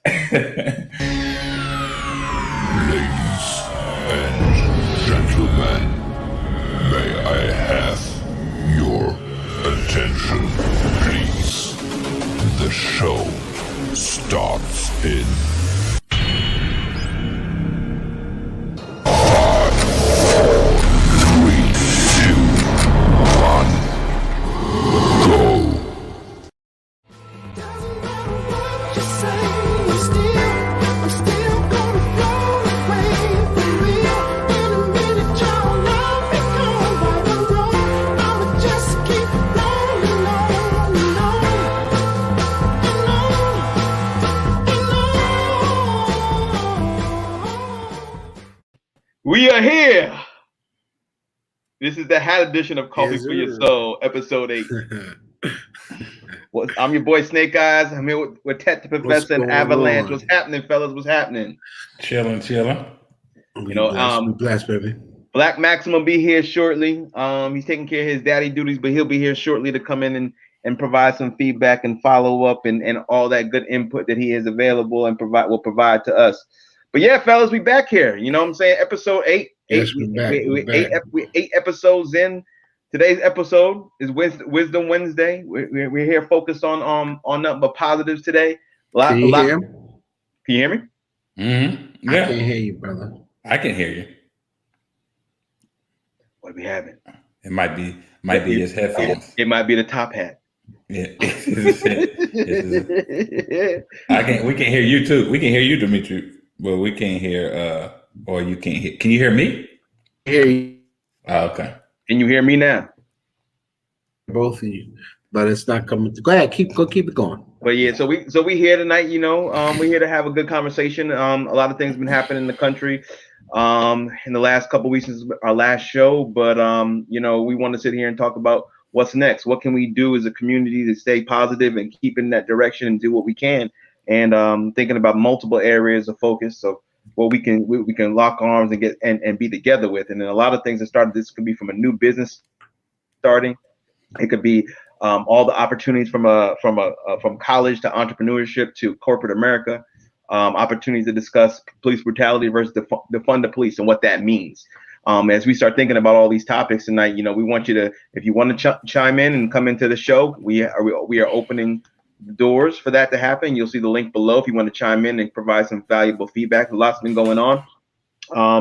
Ladies and gentlemen, may I have your attention, please? The show starts in 5, 4, 3, 2, 1, go. We are here. This is the hat edition of Coffee for Your Soul, episode 8. I'm your boy Snake Eyes. I'm here with Tet the Professor and Avalanche. What's happening, fellas? What's happening? Chilling. You know, blessed, baby. Black Maximum will be here shortly. He's taking care of his daddy duties, but he'll be here shortly to come in and provide some feedback and follow up and all that good input that he is available and will provide to us. But yeah, fellas, we back here. You know what I'm saying? Episode 8. Yes, we're 8 episodes in. Today's episode is Wisdom Wednesday. We're here focused on nothing but positives today. Can you hear me? Can you hear me? Mm-hmm. Yeah. I can hear you, brother. I can hear you. What are we having? It might be his headphones. It might be the top hat. Yeah. We can hear you too. We can hear you, Dimitri. Well, we can't hear or you can't hear. Can you hear me? I hear you. Oh, okay. Can you hear me now? Both of you, but it's not coming. Go ahead, keep it going. But yeah, so we here tonight. You know, we're here to have a good conversation. A lot of things have been happening in the country in the last couple of weeks since our last show. But you know, we want to sit here and talk about what's next. What can we do as a community to stay positive and keep in that direction and do what we can? And thinking about multiple areas of focus of what we can lock arms and get and be together with. And then a lot of things that started. This could be from a new business starting. It could be all the opportunities from college to entrepreneurship to corporate America. Opportunities to discuss police brutality versus defund the police and what that means. As we start thinking about all these topics tonight, you know, we want you to, if you want to chime in and come into the show, we are opening doors for that to happen. You'll see the link below if you want to chime in and provide some valuable feedback. A lot's been going on.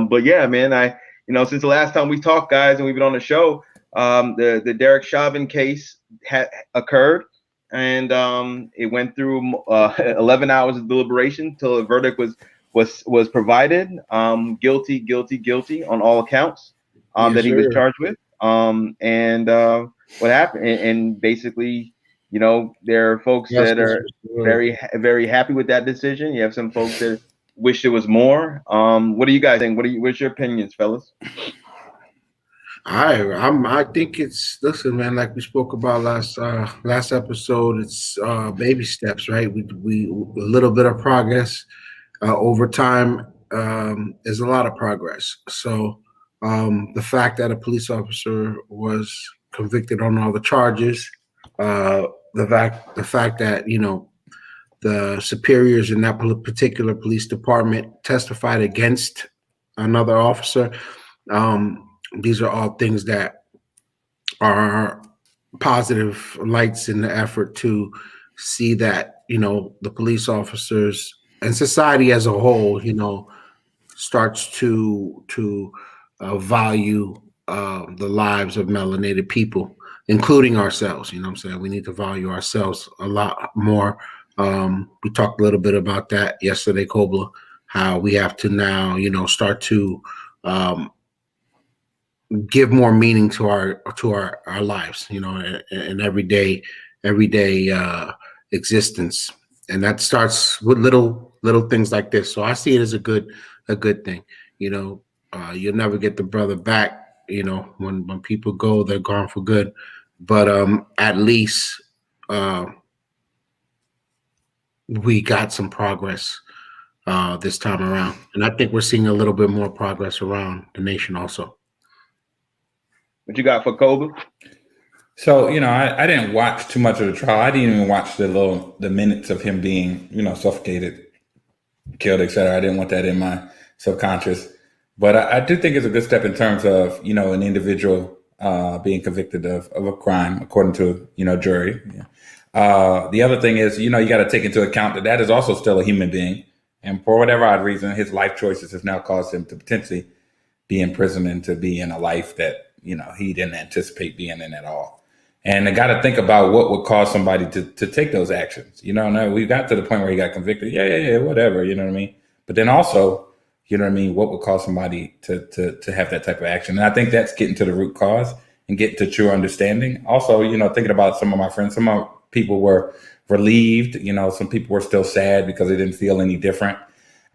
But yeah, man, since the last time we talked, guys, and we've been on the show, the Derek Chauvin case had occurred, and it went through 11 hours of deliberation till a verdict was provided. Guilty on all accounts that he was charged with. What happened? And basically, you know, there are folks that are very, very happy with that decision. You have some folks that wish there was more. What do you guys think? What's your opinions, fellas? I think it's, listen, man, like we spoke about last episode, it's baby steps, right? We a little bit of progress over time is a lot of progress. So the fact that a police officer was convicted on all the charges, the fact that, you know, the superiors in that particular police department testified against another officer. These are all things that are positive lights in the effort to see that, you know, the police officers and society as a whole, you know, starts to value the lives of melanated people, including ourselves. You know what I'm saying? We need to value ourselves a lot more. We talked a little bit about that yesterday, Kobla, how we have to now, you know, start to give more meaning to our lives, you know, and everyday existence. And that starts with little things like this. So I see it as a good thing. You know, you'll never get the brother back. You know, when people go, they're gone for good. But at least we got some progress this time around. And I think we're seeing a little bit more progress around the nation also. What you got for Kobe? So, you know, I didn't watch too much of the trial. I didn't even watch the minutes of him being, you know, suffocated killed, etc. I didn't want that in my subconscious. But I do think it's a good step in terms of, an individual being convicted of a crime according to, jury. Yeah. The other thing is, you got to take into account that is also still a human being. And for whatever odd reason, his life choices have now caused him to potentially be in prison and to be in a life that, he didn't anticipate being in at all. And I got to think about what would cause somebody to take those actions. No, we got to the point where he got convicted. Yeah, whatever. You know what I mean? But then also, you know what I mean, what would cause somebody to have that type of action? And I think that's getting to the root cause and getting to true understanding. Also, thinking about some of my friends, some of people were relieved. Some people were still sad because they didn't feel any different.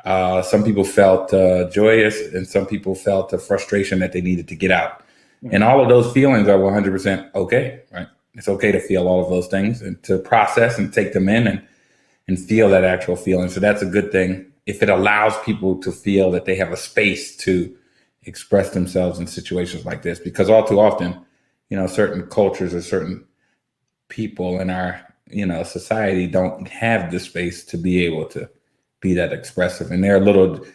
Some people felt joyous, and some people felt the frustration that they needed to get out. And all of those feelings are 100% okay, right? It's okay to feel all of those things and to process and take them in and feel that actual feeling. So that's a good thing if it allows people to feel that they have a space to express themselves in situations like this. Because all too often, certain cultures or certain people in our, society don't have the space to be able to be that expressive. And there are little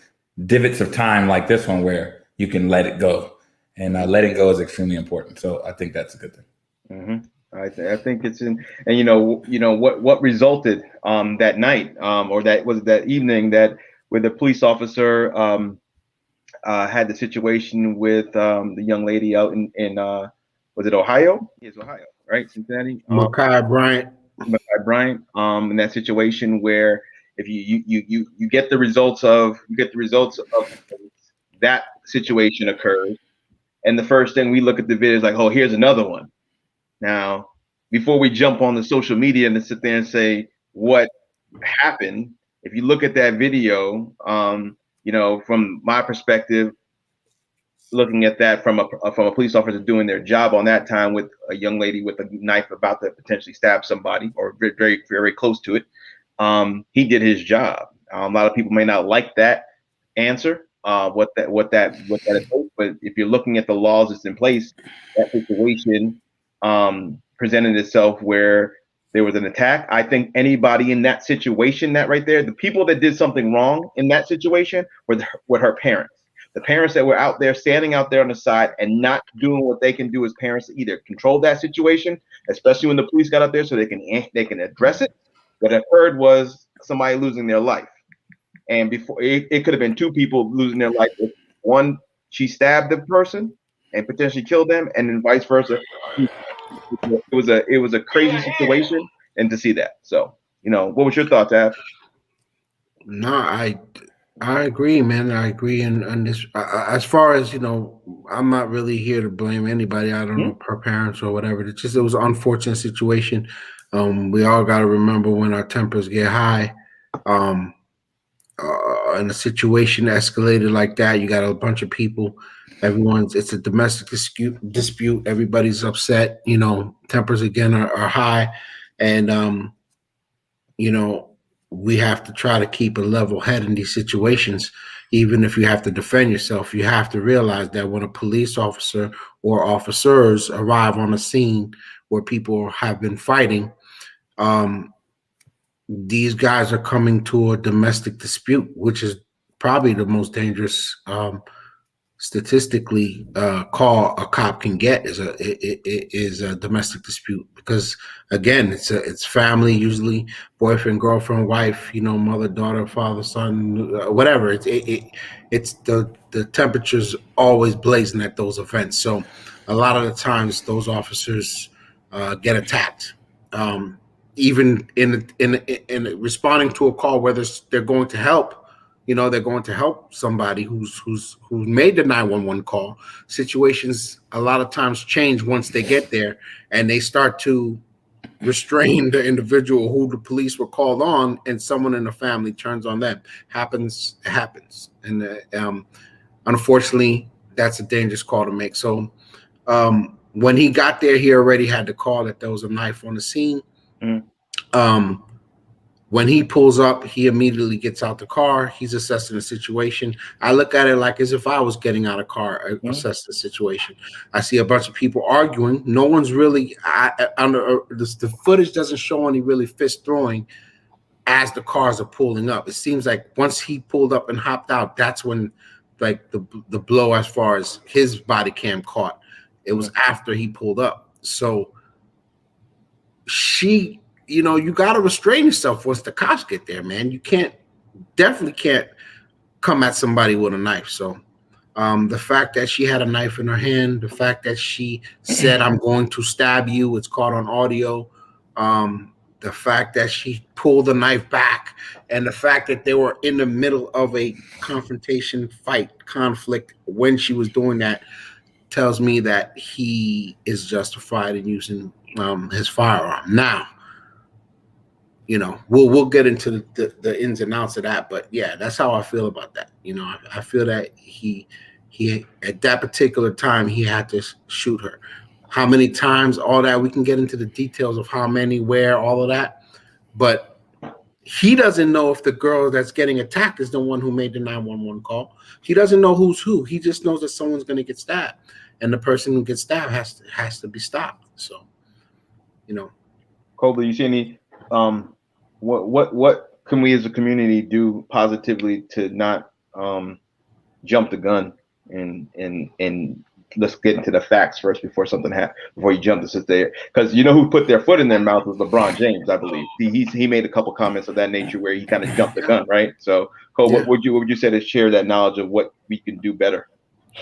divots of time like this one where you can let it go. And letting go is extremely important. So I think that's a good thing. Mm-hmm. I think it's in, and what resulted that night or that was that evening that where the police officer had the situation with the young lady out in was it Ohio? Yes, Ohio, right? Cincinnati. Makai Bryant. In that situation where if you get the results of that situation occurs. And the first thing we look at the video is like, oh, here's another one. Now, before we jump on the social media and sit there and say what happened, if you look at that video, from my perspective, looking at that from a police officer doing their job on that time with a young lady with a knife about to potentially stab somebody or very, very, very close to it, he did his job. A lot of people may not like that answer. What that is, but if you're looking at the laws that's in place, that situation presented itself where there was an attack. I think anybody in that situation, that right there, the people that did something wrong in that situation were her parents. The parents that were out there, standing out there on the side and not doing what they can do as parents to either control that situation, especially when the police got out there so they can address it. What I heard was somebody losing their life. And before it could have been two people losing their life. One, she stabbed the person and potentially killed them, and then vice versa. It was a crazy situation, and to see that. So, what was your thoughts, Ab? No, I agree, man. I agree. And this, as far as I'm not really here to blame anybody. I don't know her parents or whatever. It was an unfortunate situation. We all got to remember when our tempers get high. In a situation escalated like that, you got a bunch of people. It's a domestic dispute. Everybody's upset. Tempers again are high, and we have to try to keep a level head in these situations. Even if you have to defend yourself, you have to realize that when a police officer or officers arrive on a scene where people have been fighting, these guys are coming to a domestic dispute, which is probably the most dangerous statistically call a cop can get is a domestic dispute, because again it's family, usually boyfriend, girlfriend, wife, mother, daughter, father, son, whatever. It's the temperature's always blazing at those events. So a lot of the times those officers get attacked. Even in responding to a call, whether they're going to help, they're going to help somebody who's made the 911 call. Situations a lot of times change once they get there, and they start to restrain the individual who the police were called on, and someone in the family turns on them. Happens, and unfortunately, that's a dangerous call to make. So when he got there, he already had the call that there was a knife on the scene. When he pulls up, he immediately gets out the car. He's assessing the situation. I look at it like as if I was getting out of car, assess the situation. I see a bunch of people arguing. No one's really the footage doesn't show any really fist throwing. as the cars are pulling up. It seems like once he pulled up and hopped out, that's when like the blow as far as his body cam caught. It was after he pulled up. So she, you got to restrain yourself once the cops get there, man. You definitely can't come at somebody with a knife. So the fact that she had a knife in her hand, the fact that she said, "I'm going to stab you," it's caught on audio. The fact that she pulled the knife back, and the fact that they were in the middle of a confrontation, conflict when she was doing that, tells me that he is justified in using his firearm. Now, we'll get into the ins and outs of that, but yeah, that's how I feel about that. I feel that he at that particular time he had to shoot her. How many times, all that, we can get into the details of how many, where, all of that, but he doesn't know if the girl that's getting attacked is the one who made the 911 call. He doesn't know who's who. He just knows that someone's going to get stabbed, and the person who gets stabbed has to be stopped. So, Colby, you see any what can we as a community do positively to not jump the gun and let's get into the facts first before something happens, before you jump to sit there, because who put their foot in their mouth was LeBron James, I believe. He made a couple comments of that nature where he kind of jumped the gun, right? So Cole, what would you say to share that knowledge of what we can do better?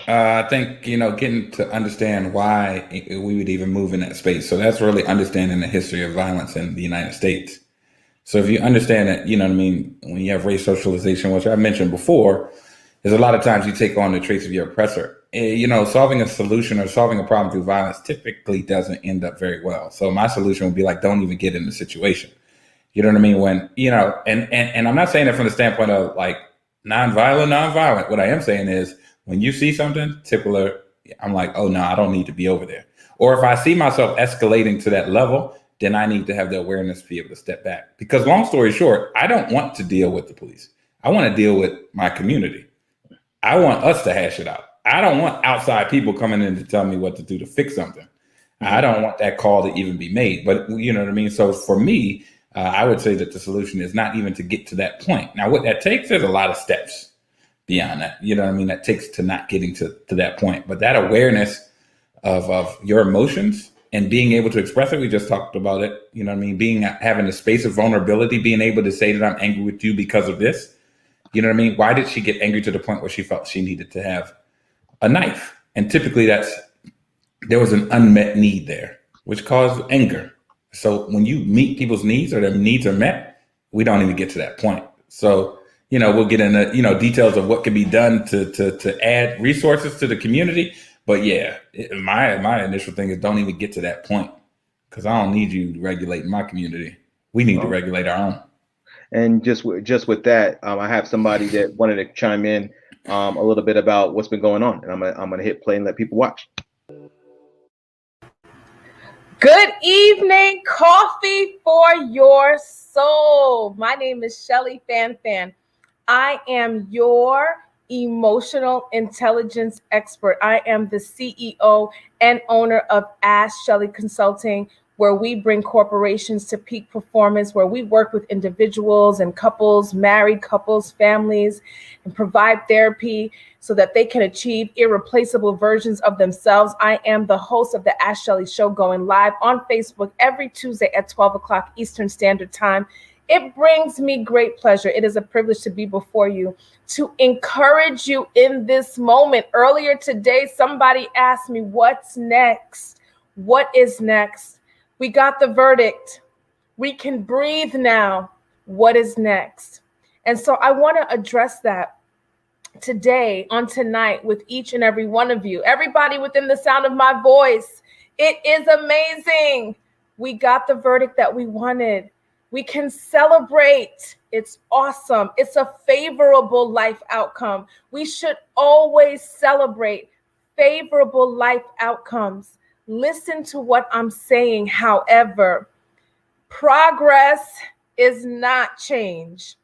I think, getting to understand why we would even move in that space. So that's really understanding the history of violence in the United States. So if you understand that, when you have race socialization, which I mentioned before, there's a lot of times you take on the traits of your oppressor. Solving a solution or solving a problem through violence typically doesn't end up very well. So my solution would be like, don't even get in the situation. You know what I mean? When, and I'm not saying it from the standpoint of like nonviolent. What I am saying is when you see something, typically, I'm like, oh no, I don't need to be over there. Or if I see myself escalating to that level, then I need to have the awareness to be able to step back. Because long story short, I don't want to deal with the police. I want to deal with my community. I want us to hash it out. I don't want outside people coming in to tell me what to do to fix something. I don't want that call to even be made. But you know what I mean? So for me, I would say that the solution is not even to get to that point. Now, what that takes, there's a lot of steps beyond that. You know what I mean? That takes to not getting to that point. But that awareness of your emotions and being able to express it, we just talked about it. You know what I mean? Having a space of vulnerability, being able to say that I'm angry with you because of this. You know what I mean? Why did she get angry to the point where she felt she needed to have a knife? And typically there was an unmet need there, which caused anger. So when you meet people's needs or their needs are met, we don't even get to that point. So, we'll get into, details of what can be done to add resources to the community. But yeah, my initial thing is don't even get to that point, because I don't need you regulating my community. We need to regulate our own. And just with that, I have somebody that wanted to chime in a little bit about what's been going on, and I'm gonna hit play and let people watch. Good evening, coffee for your soul. My name is Shelly Fan. I am your emotional intelligence expert. I am the CEO and owner of Ask Shelly Consulting, where we bring corporations to peak performance, where we work with individuals and couples, married couples, families, and provide therapy so that they can achieve irreplaceable versions of themselves. I am the host of the Ask Shelly Show, going live on Facebook every Tuesday at 12 o'clock Eastern Standard Time. It brings me great pleasure. It is a privilege to be before you, to encourage you in this moment. Earlier today, somebody asked me, what's next? What is next? We got the verdict. We can breathe now. What is next? And so I want to address that today, on tonight, with each and every one of you, everybody within the sound of my voice. It is amazing. We got the verdict that we wanted. We can celebrate. It's awesome. It's a favorable life outcome. We should always celebrate favorable life outcomes. Listen to what I'm saying. However, progress is not change.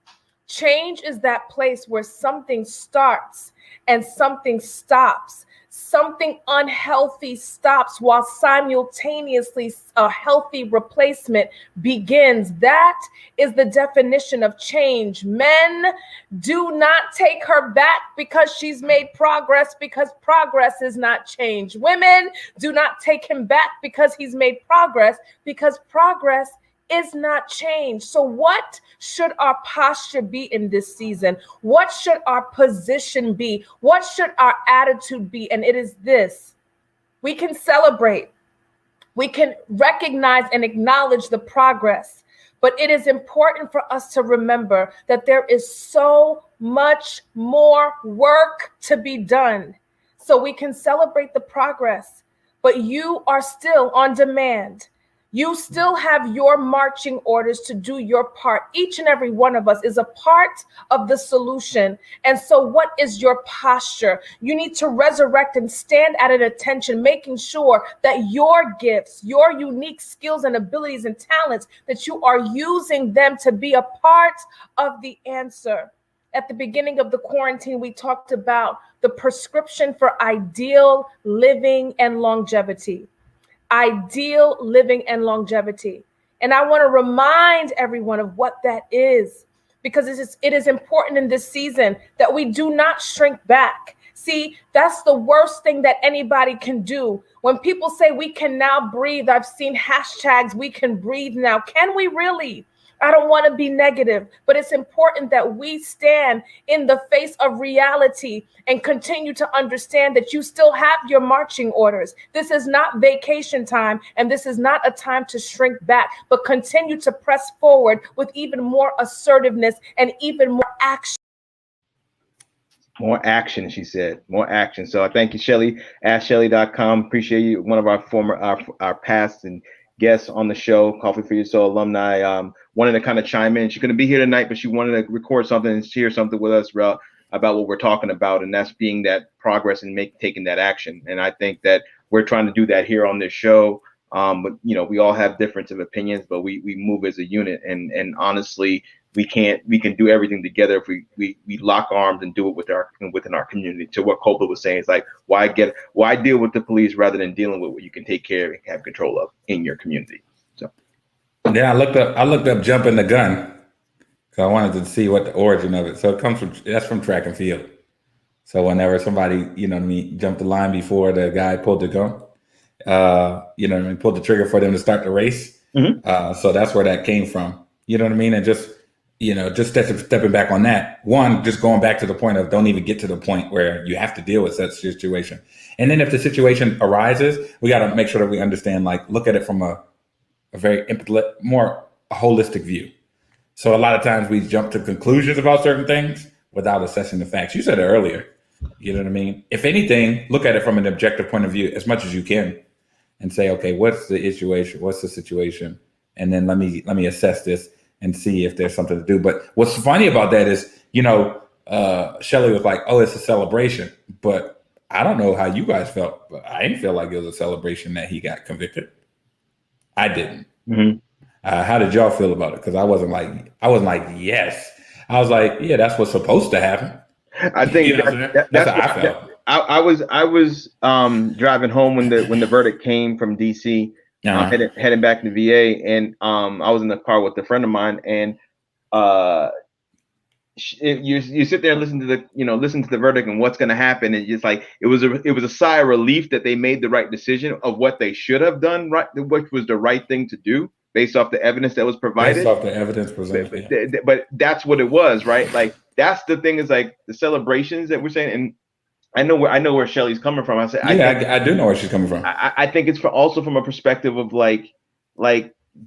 Change is that place where something starts and something stops. something unhealthy stops while simultaneously a healthy replacement begins. That is the definition of change. Men, do not take her back because she's made progress, because progress is not change. Women, do not take him back because he's made progress, because progress is not change. So what should our posture be in this season? What should our position be? What should our attitude be? And it is this: we can celebrate, we can recognize and acknowledge the progress, but it is important for us to remember that there is so much more work to be done. So we can celebrate the progress, but you are still on demand. You still have your marching orders to do your part. Each and every one of us is a part of the solution. And so what is your posture? You need to resurrect and stand at an attention, making sure that your gifts, your unique skills and abilities and talents, that you are using them to be a part of the answer. At the beginning of the quarantine, we talked about the prescription for ideal living and longevity. Ideal living and longevity. And I want to remind everyone of what that is, because it is important in this season that we do not shrink back. See, that's the worst thing that anybody can do. When people say we can now breathe, I've seen hashtags, we can breathe now. Can we really? I don't want to be negative, but it's important that we stand in the face of reality and continue to understand that you still have your marching orders. This is not vacation time, and this is not a time to shrink back, but continue to press forward with even more assertiveness and even more action. More action, she said. More action. So I thank you, Shelly. AskShelly.com. Appreciate you. One of our past and guests on the show, Coffee for Your Soul alumni, wanted to kind of chime in. She couldn't be here tonight, but she wanted to record something and share something with us about what we're talking about, and that's being that progress and taking that action. And I think that we're trying to do that here on this show. But we all have difference of opinions, but we move as a unit. And honestly, we can do everything together if we lock arms and do it within our community. To what Coppola was saying, it's like, why deal with the police rather than dealing with what you can take care of and have control of in your community. So yeah, I looked up jumping the gun because I wanted to see what the origin of it. So that's from track and field. So whenever somebody jumped the line before the guy pulled the gun, pulled the trigger for them to start the race. Mm-hmm. So that's where that came from. You know what I mean? And just stepping back on that, one, just going back to the point of don't even get to the point where you have to deal with such situation. And then if the situation arises, we got to make sure that we understand, look at it from a very more holistic view. So a lot of times we jump to conclusions about certain things without assessing the facts. You said it earlier. You know what I mean? If anything, look at it from an objective point of view as much as you can and say, okay, what's the situation? What's the situation? And then let me assess this and see if there's something to do. But what's funny about that is, Shelly was like, oh, it's a celebration. But I don't know how you guys felt, but I didn't feel like it was a celebration that he got convicted. I didn't. Mm-hmm. How did y'all feel about it? Because I wasn't like, yes. I was like, yeah, that's what's supposed to happen. I think that's how I felt. I was driving home when the verdict came from DC. Heading back to the VA, and I was in the car with a friend of mine, and you sit there and listen to the verdict and what's going to happen, and just like it was a sigh of relief that they made the right decision of what they should have done, right, which was the right thing to do based off the evidence that was provided. Based off the evidence presented, but that's what it was, right? Like that's the thing, is like the celebrations that we're saying, and I know where Shelly's coming from. I do know where she's coming from. I think it's also from a perspective of like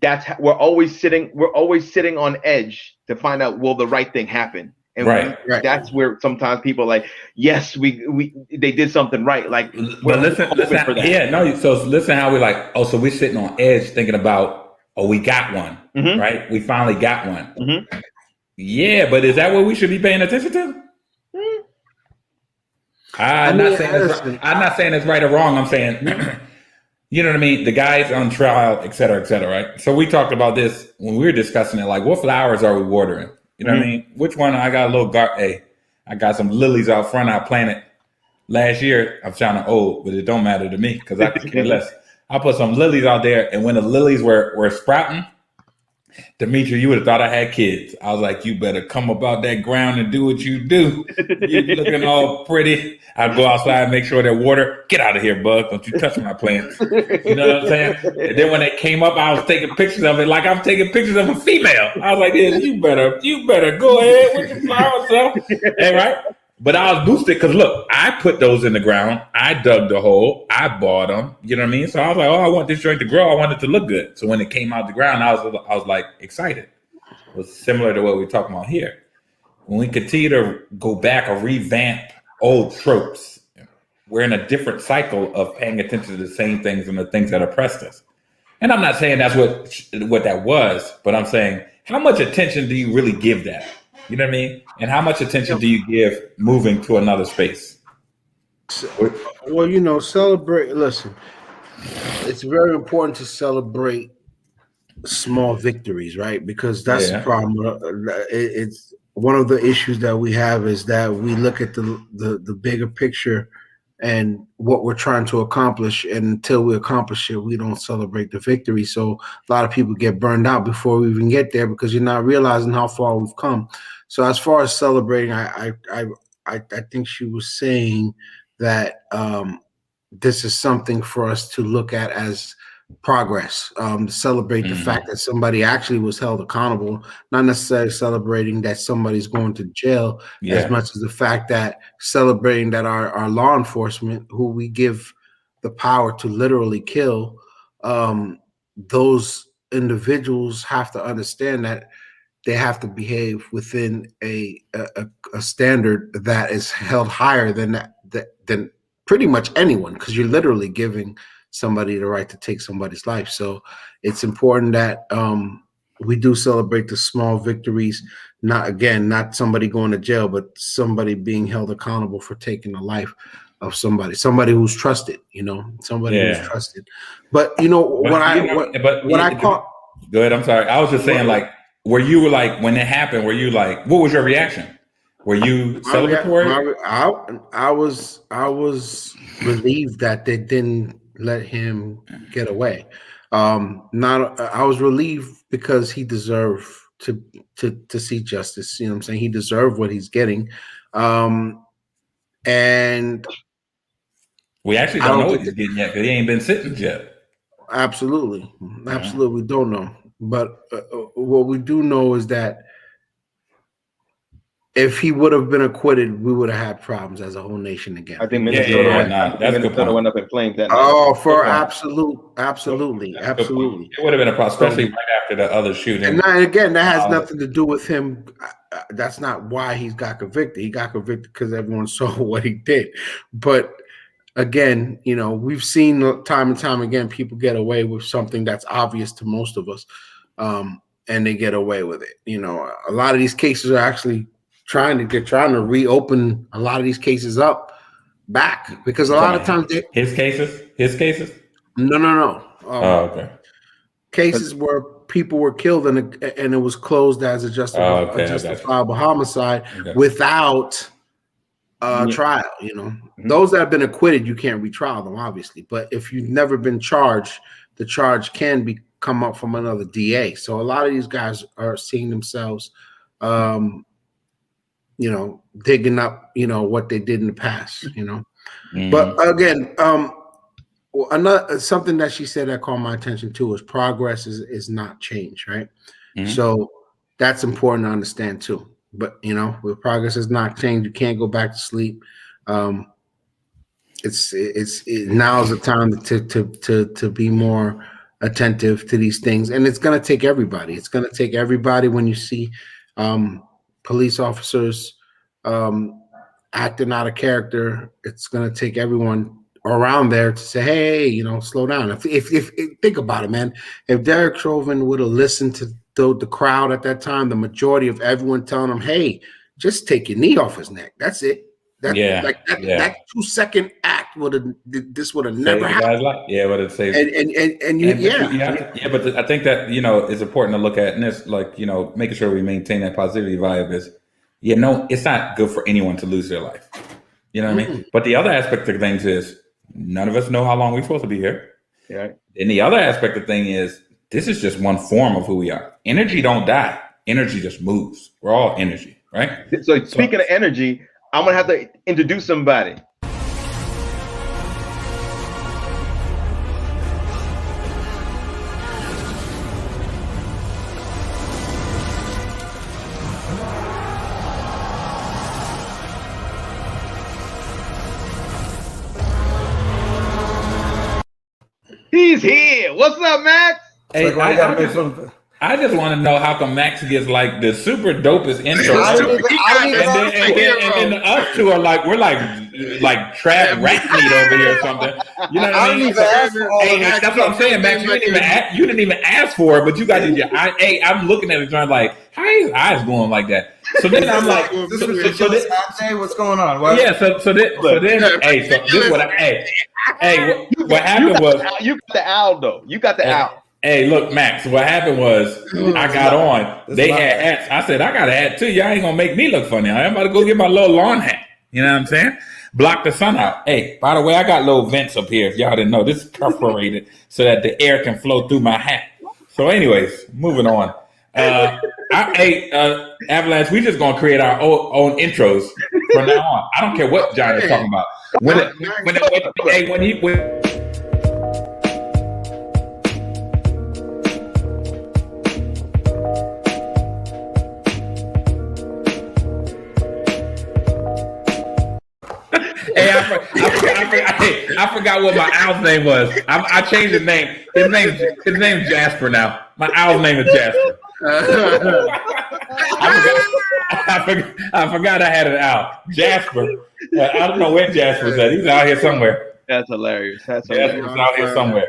that's we're always sitting on edge to find out, will the right thing happen? And right. That's where sometimes people are like, yes, they did something right. Like, but listen so listen how we like, so we're sitting on edge thinking about, we got one, mm-hmm. right? We finally got one. Mm-hmm. Yeah, but is that what we should be paying attention to? I'm not saying it's right or wrong. I'm saying, you know what I mean? The guy's on trial, et cetera, right? So we talked about this when we were discussing it, like, what flowers are we watering? You know what I mean? Which one? I got a little I got some lilies out front. I planted last year, I'm sounding old, but it don't matter to me because I could care less. I put some lilies out there, and when the lilies were sprouting, Demetri, you would have thought I had kids. I was like, you better come up out that ground and do what you do. You looking all pretty. I'd go outside and make sure that water, get out of here, bug. Don't you touch my plants. You know what I'm saying? And then when they came up, I was taking pictures of it like I'm taking pictures of a female. I was like, yeah, you better go ahead with your flower self. Hey, right? But I was boosted because look, I put those in the ground. I dug the hole. I bought them. You know what I mean? So I was like, oh, I want this joint to grow. I want it to look good. So when it came out the ground, I was like excited. It was similar to what we're talking about here. When we continue to go back or revamp old tropes, we're in a different cycle of paying attention to the same things and the things that oppressed us. And I'm not saying that's what that was, but I'm saying how much attention do you really give that? You know what I mean? And how much attention do you give moving to another space? Well, celebrate. Listen, it's very important to celebrate small victories, right? Because that's the problem. It's one of the issues that we have is that we look at the bigger picture and what we're trying to accomplish, and until we accomplish it, we don't celebrate the victory. So a lot of people get burned out before we even get there because you're not realizing how far we've come. So as far as celebrating, I think she was saying that this is something for us to look at as progress, to celebrate the fact that somebody actually was held accountable, not necessarily celebrating that somebody's going to jail as much as the fact that celebrating that our law enforcement, who we give the power to literally kill, those individuals have to understand that they have to behave within a standard that is held higher than pretty much anyone, because you're literally giving somebody the right to take somebody's life. So it's important that we do celebrate the small victories, not somebody going to jail, but somebody being held accountable for taking the life of somebody who's trusted, somebody who's trusted. But go ahead. I'm sorry. I was just saying, like, were you like, when it happened, were you like, what was your reaction? Were you celebratory? I was relieved that they didn't let him get away. I was relieved because he deserved to see justice. You know what I'm saying? He deserved what he's getting. And we actually don't know what he's getting yet because he ain't been sentenced yet. Absolutely. We don't know. But what we do know is that if he would have been acquitted, we would have had problems as a whole nation again. I think Minnesota went up in flames that night. Oh, absolutely. It would have been a problem, especially right after the other shooting. And again, that has nothing to do with him. That's not why he got convicted. He got convicted because everyone saw what he did. But again, we've seen time and time again, people get away with something that's obvious to most of us, and they get away with it. A lot of these cases are actually trying to reopen a lot of these cases up back, because a lot of times his cases. No. Okay. Cases where people were killed and it was closed as a justifiable homicide without trial. Those that have been acquitted, you can't retrial them, obviously. But if you've never been charged, the charge can come up from another DA. So a lot of these guys are seeing themselves, digging up, what they did in the past. But again, something that she said that caught my attention too is progress is not change, right? So that's important to understand too. But with progress is not change, you can't go back to sleep. It's now is the time to be more attentive to these things, and it's going to take everybody. It's going to take everybody when you see police officers acting out of character. It's going to take everyone around there to say, hey, slow down. If think about it, man, if Derek Chauvin would have listened to the crowd at that time, the majority of everyone telling him, hey, just take your knee off his neck. That's it. That 2-second act would have never happened. Would have saved. But I think that is important to look at, and it's like making sure we maintain that positivity vibe is, it's not good for anyone to lose their life. You know what I mean? But the other aspect of things is none of us know how long we're supposed to be here. Yeah. And the other aspect of the thing is this is just one form of who we are. Energy don't die. Energy just moves. We're all energy, right? So speaking of energy, I'm gonna have to introduce somebody. He's here. What's up, Max? Hey, I just want to know how come Max gets like the super dopest intro, and then us two are like we're like trap rap meat over here or something. You know what I mean? That's what I'm saying, Max. You didn't even ask for it, but you got your eye. Hey, I'm looking at it trying like, how are his eyes going like that? So then I'm like, what's going on? What? Yeah, so then, what happened was you got the owl though. You got the owl. Hey, look, Max, what happened was I got on. They had hats. I said, I got a hat too. Y'all ain't gonna make me look funny. I'm about to go get my little lawn hat. You know what I'm saying? Block the sun out. Hey, by the way, I got little vents up here. If y'all didn't know, this is perforated so that the air can flow through my hat. So anyways, moving on. Avalanche, we just gonna create our own intros from now on. I don't care what John is talking about. I forgot what my owl's name was. I changed his name. His name's Jasper now. My owl's name is Jasper. I forgot I had an owl. Jasper. I don't know where Jasper's at. He's out here somewhere. That's hilarious. Jasper's out here somewhere.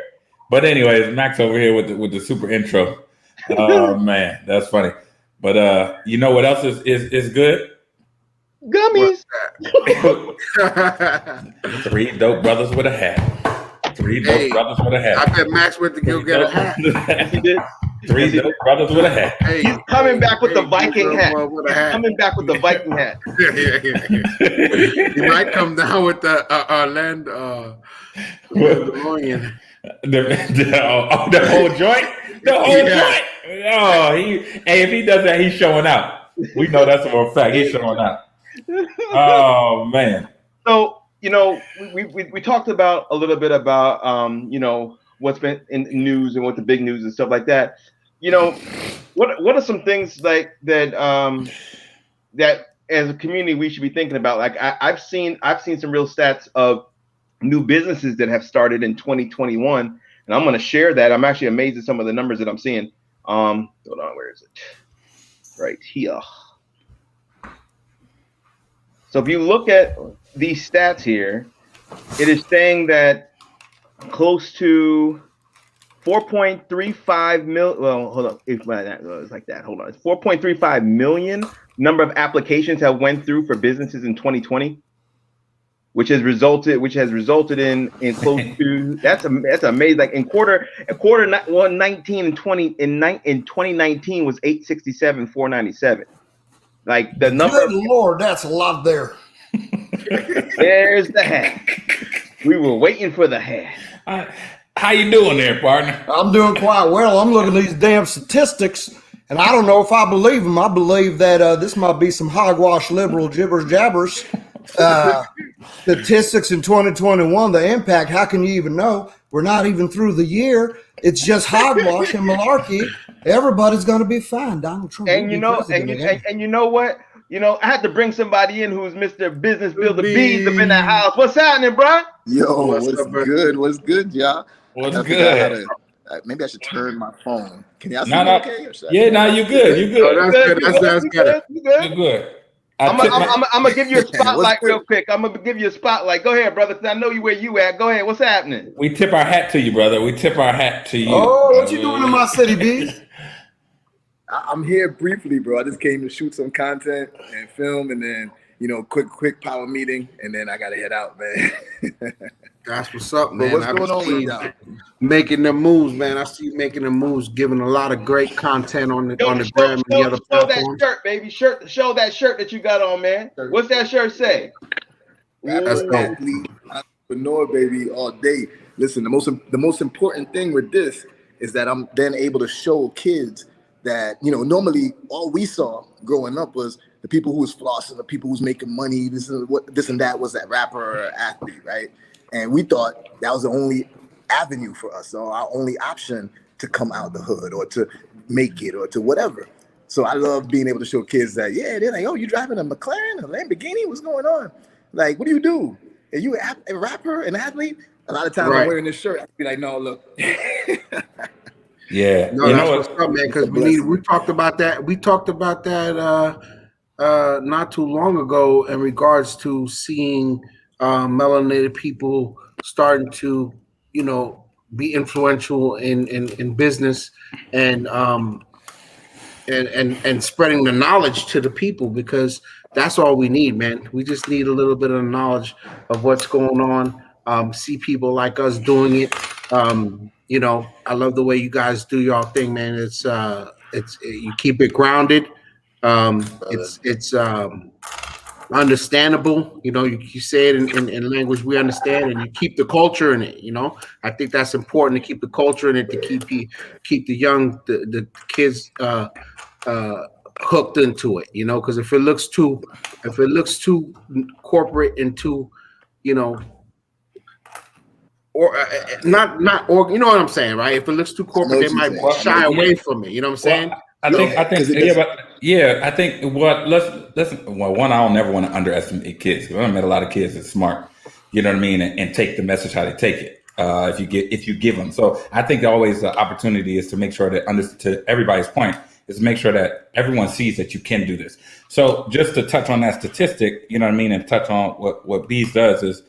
But anyways, Max over here with the super intro. Oh man, that's funny. But you know what else is good? Gummies. 3 dope brothers with a hat. 3 dope brothers with a hat. I bet Max went to go get a hat. He did. 3 dope brothers with a hat. Hey, he's coming back with the Viking hat. Coming back with the Viking hat. He might come down with the Orlando. The whole joint. The whole joint. Oh, if he does that, he's showing out. We know that's for a fact. He's showing out. Oh man. So we talked about a little bit about what's been in news and what the big news and stuff like that. What are some things like that that as a community we should be thinking about? Like I've seen some real stats of new businesses that have started in 2021, and I'm going to share that. I'm actually amazed at some of the numbers that I'm seeing. Hold on, where is it? Right here. So if you look at these stats here, it is saying that close to 4.35 million. Well, hold on. It's like that. Hold on. It's 4.35 million number of applications have went through for businesses in 2020, which has resulted in close to that's amazing. Like in quarter 19 and 20 in 2019 was 867 497. Like the number. Good Lord, that's a lot there. There's the hat. We were waiting for the hat. How you doing there, partner? I'm doing quite well. I'm looking at these damn statistics, and I don't know if I believe them. I believe that this might be some hogwash liberal gibbers jabbers. Statistics in 2021, the impact. How can you even know? We're not even through the year. It's just hogwash and malarkey. Everybody's going to be fine. Donald Trump. And you know what? I had to bring somebody in who's Mr. Business Builder Bees up in that house. What's happening, bro? Yo, what's good? What's good, y'all? What's good? Maybe I should turn my phone. Can y'all see me okay? You good. You good. Oh, that's good. You're good. I'm gonna give you a spotlight real quick. I'm gonna give you a spotlight. Go ahead, brother. I know you where you at. Go ahead. What's happening? We tip our hat to you, brother. We tip our hat to you. Oh, what you doing in my city, B? I'm here briefly, bro. I just came to shoot some content and film, and then quick power meeting, and then I gotta head out, man. That's what's up, man. But what's going on with y'all? Making the moves, man. I see you making the moves, giving a lot of great content on the gram and the other platforms. Show that shirt, baby. Show that shirt that you got on, man. What's that shirt say? That's dope. athlete, entrepreneur, baby, all day. Listen, the most important thing with this is that I'm then able to show kids that, you know, normally all we saw growing up was the people who was flossing, the people who's making money, this and that was that rapper or athlete, right? And we thought that was the only avenue for us, or our only option to come out the hood or to make it or to whatever. So I love being able to show kids that, yeah, they're like, oh, you driving a McLaren, a Lamborghini? What's going on? Like, what do you do? Are you a rapper, an athlete? A lot of times I'm wearing this shirt. I'd be like, no, look. Yeah. No, that's what's up, man. Because we talked about that. We talked about that not too long ago in regards to seeing melanated people starting to, you know, be influential in business and spreading the knowledge to the people, because that's all we need, man. We just need a little bit of knowledge of what's going on. See people like us doing it. You know, I love the way you guys do y'all thing, man. It's you keep it grounded. It's understandable. You know, you say it in language we understand, and you keep the culture in it. You know, I think that's important to keep the culture in it, to keep the kids hooked into it. You know, because if it looks too corporate and too, you know, or not you know what I'm saying, right? If it looks too corporate, they might shy away from it. You know what I'm saying? I think one, I don't never want to underestimate kids. I've met a lot of kids that's smart, you know what I mean, and take the message how they take it. If you give them. So I think always the opportunity is to make sure that, to everybody's point, is to make sure that everyone sees that you can do this. So just to touch on that statistic, you know what I mean, and touch on what Bees does is,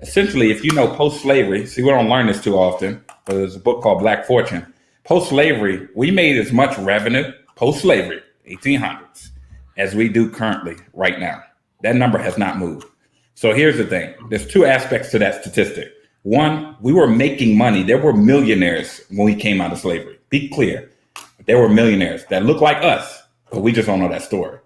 essentially, if you know post-slavery, see, we don't learn this too often, but there's a book called Black Fortune. Post-slavery, we made as much revenue, post-slavery, 1800s, as we do currently right now. That number has not moved. So here's the thing. There's two aspects to that statistic. One, we were making money. There were millionaires when we came out of slavery. Be clear. There were millionaires that look like us, but we just don't know that story.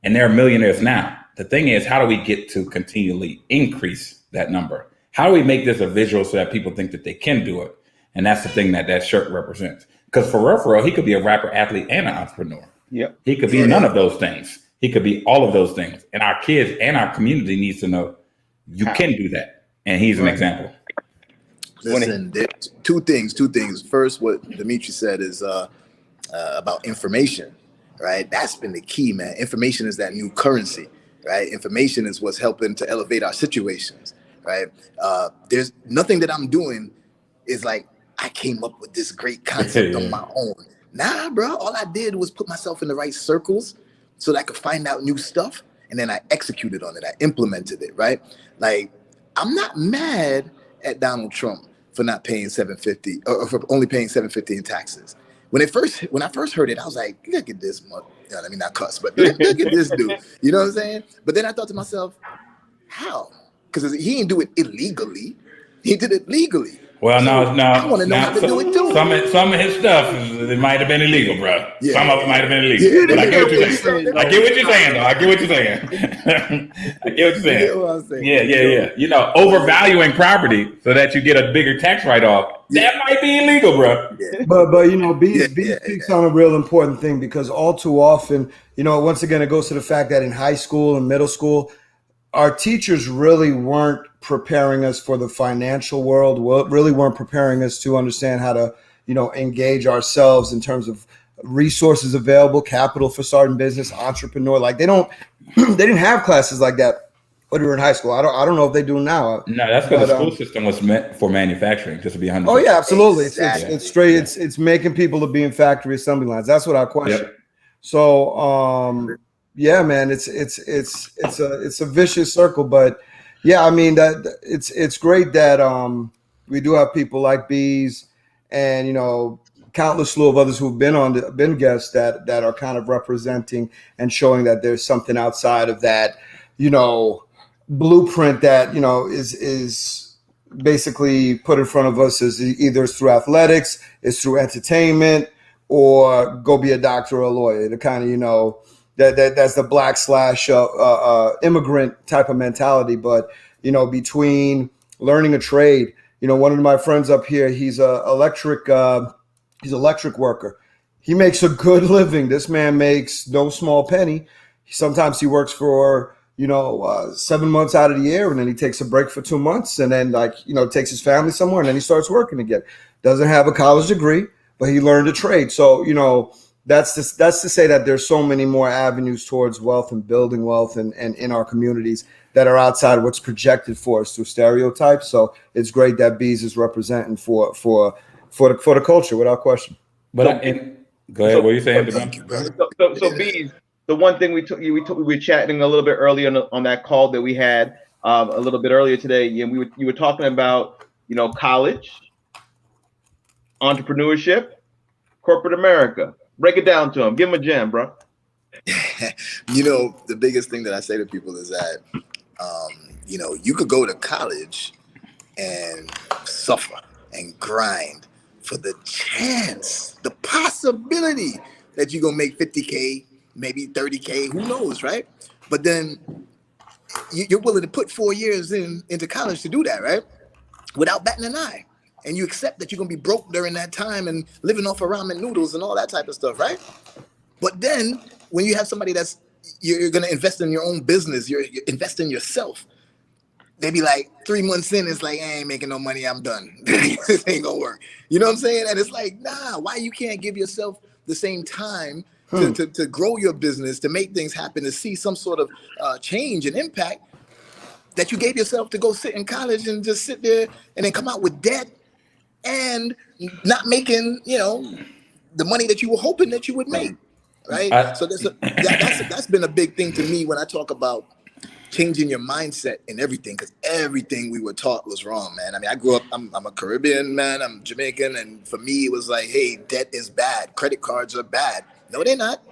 And there are millionaires now. The thing is, how do we get to continually increase that number? How do we make this a visual so that people think that they can do it? And that's the thing that shirt represents. Because for real, he could be a rapper, athlete, and an entrepreneur. Yep. He could be none of those things. He could be all of those things. And our kids and our community needs to know you can do that. And he's an example. Listen, there's two things. First, what Dimitri said is about information, right? That's been the key, man. Information is that new currency, right? Information is what's helping to elevate our situations, right? There's nothing that I'm doing is like, I came up with this great concept on my own. Nah, bro. All I did was put myself in the right circles so that I could find out new stuff. And then I executed on it. I implemented it, right? Like, I'm not mad at Donald Trump for not paying $750 or for only paying $750 in taxes. When I first heard it, I was like, look at this mother. You know, I mean, not cuss, but look at this dude. You know what I'm saying? But then I thought to myself, how? Because he didn't do it illegally. He did it legally. Well, so I want to know now, how to do it too. Some of his stuff, it might have been illegal, bro. Yeah. Some of it might have been illegal. Yeah, but I get what you're saying. I get what you're saying, though. I get what you're saying. I get what you're saying. You get what I'm saying. Yeah. You know, overvaluing property so that you get a bigger tax write-off, that might be illegal, bro. Yeah. But you know, B speaks on a real important thing, because all too often, you know, once again, it goes to the fact that in high school and middle school, our teachers really weren't preparing us for the financial world, really weren't preparing us to understand how to, you know, engage ourselves in terms of resources available, capital for starting business, entrepreneur. Like they didn't have classes like that when we were in high school. I don't know if they do now. No, that's because the school system was meant for manufacturing, just to be 100%. Oh yeah, absolutely. Exactly. It's straight. It's making people to be in factory assembly lines. That's what I question. Yep. So yeah, man, it's a vicious circle, but yeah, I mean that it's great that we do have people like Bees and, you know, countless slew of others who've been guests that are kind of representing and showing that there's something outside of that, you know, blueprint that, you know, is basically put in front of us as either through athletics, it's through entertainment, or go be a doctor or a lawyer to kind of, you know, that's the black / immigrant type of mentality. But between learning a trade, one of my friends up here, he's electric worker. He makes a good living. This man makes no small penny. Sometimes he works for 7 months out of the year, and then he takes a break for 2 months, and then takes his family somewhere, and then he starts working again. Doesn't have a college degree, but he learned a trade. So that's to say that there's so many more avenues towards wealth and building wealth and in our communities that are outside of what's projected for us through stereotypes. So it's great that Bees is representing for the culture without question. But go ahead. What are you saying? Thank you, brother. So Bees, the one thing we were chatting a little bit earlier on that call that we had a little bit earlier today, and you were talking about college, entrepreneurship, corporate America. Break it down to them. Give them a gem, bro. The biggest thing that I say to people is that you could go to college and suffer and grind for the chance, the possibility that you're gonna make 50K, maybe 30K, who knows, right? But then you're willing to put 4 years into college to do that, right? Without batting an eye. And you accept that you're gonna be broke during that time and living off of ramen noodles and all that type of stuff, right? But then when you have somebody you're gonna invest in your own business, you're investing in yourself, they be like 3 months in, it's like, I ain't making no money, I'm done. This ain't gonna work. You know what I'm saying? And it's like, nah, why you can't give yourself the same time to grow your business, to make things happen, to see some sort of change and impact that you gave yourself to go sit in college and just sit there and then come out with debt and not making, the money that you were hoping that you would make, right? So that's been a big thing to me when I talk about changing your mindset and everything, because everything we were taught was wrong, man. I mean, I grew up, I'm a Caribbean man, I'm Jamaican, and for me, it was like, hey, debt is bad. Credit cards are bad. No, they're not.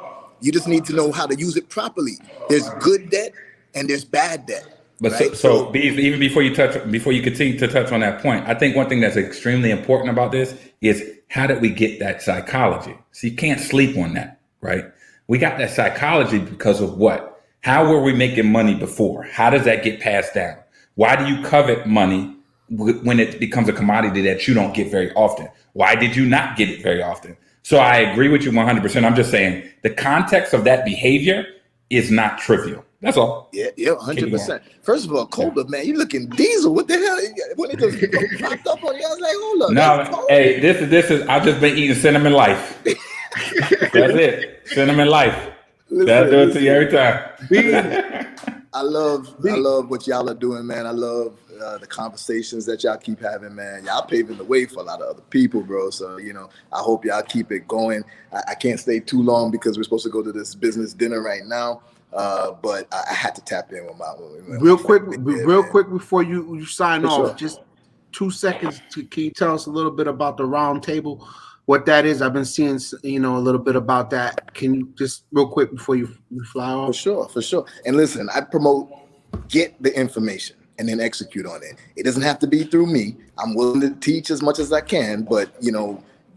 You just need to know how to use it properly. There's good debt and there's bad debt. But right? so Bees, even before you continue to touch on that point, I think one thing that's extremely important about this is how did we get that psychology? So you can't sleep on that, right? We got that psychology because of what? How were we making money before? How does that get passed down? Why do you covet money when it becomes a commodity that you don't get very often? Why did you not get it very often? So I agree with you 100%. I'm just saying the context of that behavior is not trivial. That's all. Yeah, 100%. First of all, Colder, man, you looking diesel. What the hell? When it just popped up on you, I was like, hold up. No, hey, this is. I've just been eating Cinnamon Life. That's it. Cinnamon Life. That'll do it to you every time. I love what y'all are doing, man. I love the conversations that y'all keep having, man. Y'all paving the way for a lot of other people, bro. So, I hope y'all keep it going. I can't stay too long because we're supposed to go to this business dinner right now. But I had to tap in with my real quick before you sign off. Sure. Just 2 seconds. Can you tell us a little bit about the round table? What that is? I've been seeing, a little bit about that. Can you just real quick before you fly off? For sure. And listen, I promote get the information and then execute on it. It doesn't have to be through me. I'm willing to teach as much as I can, but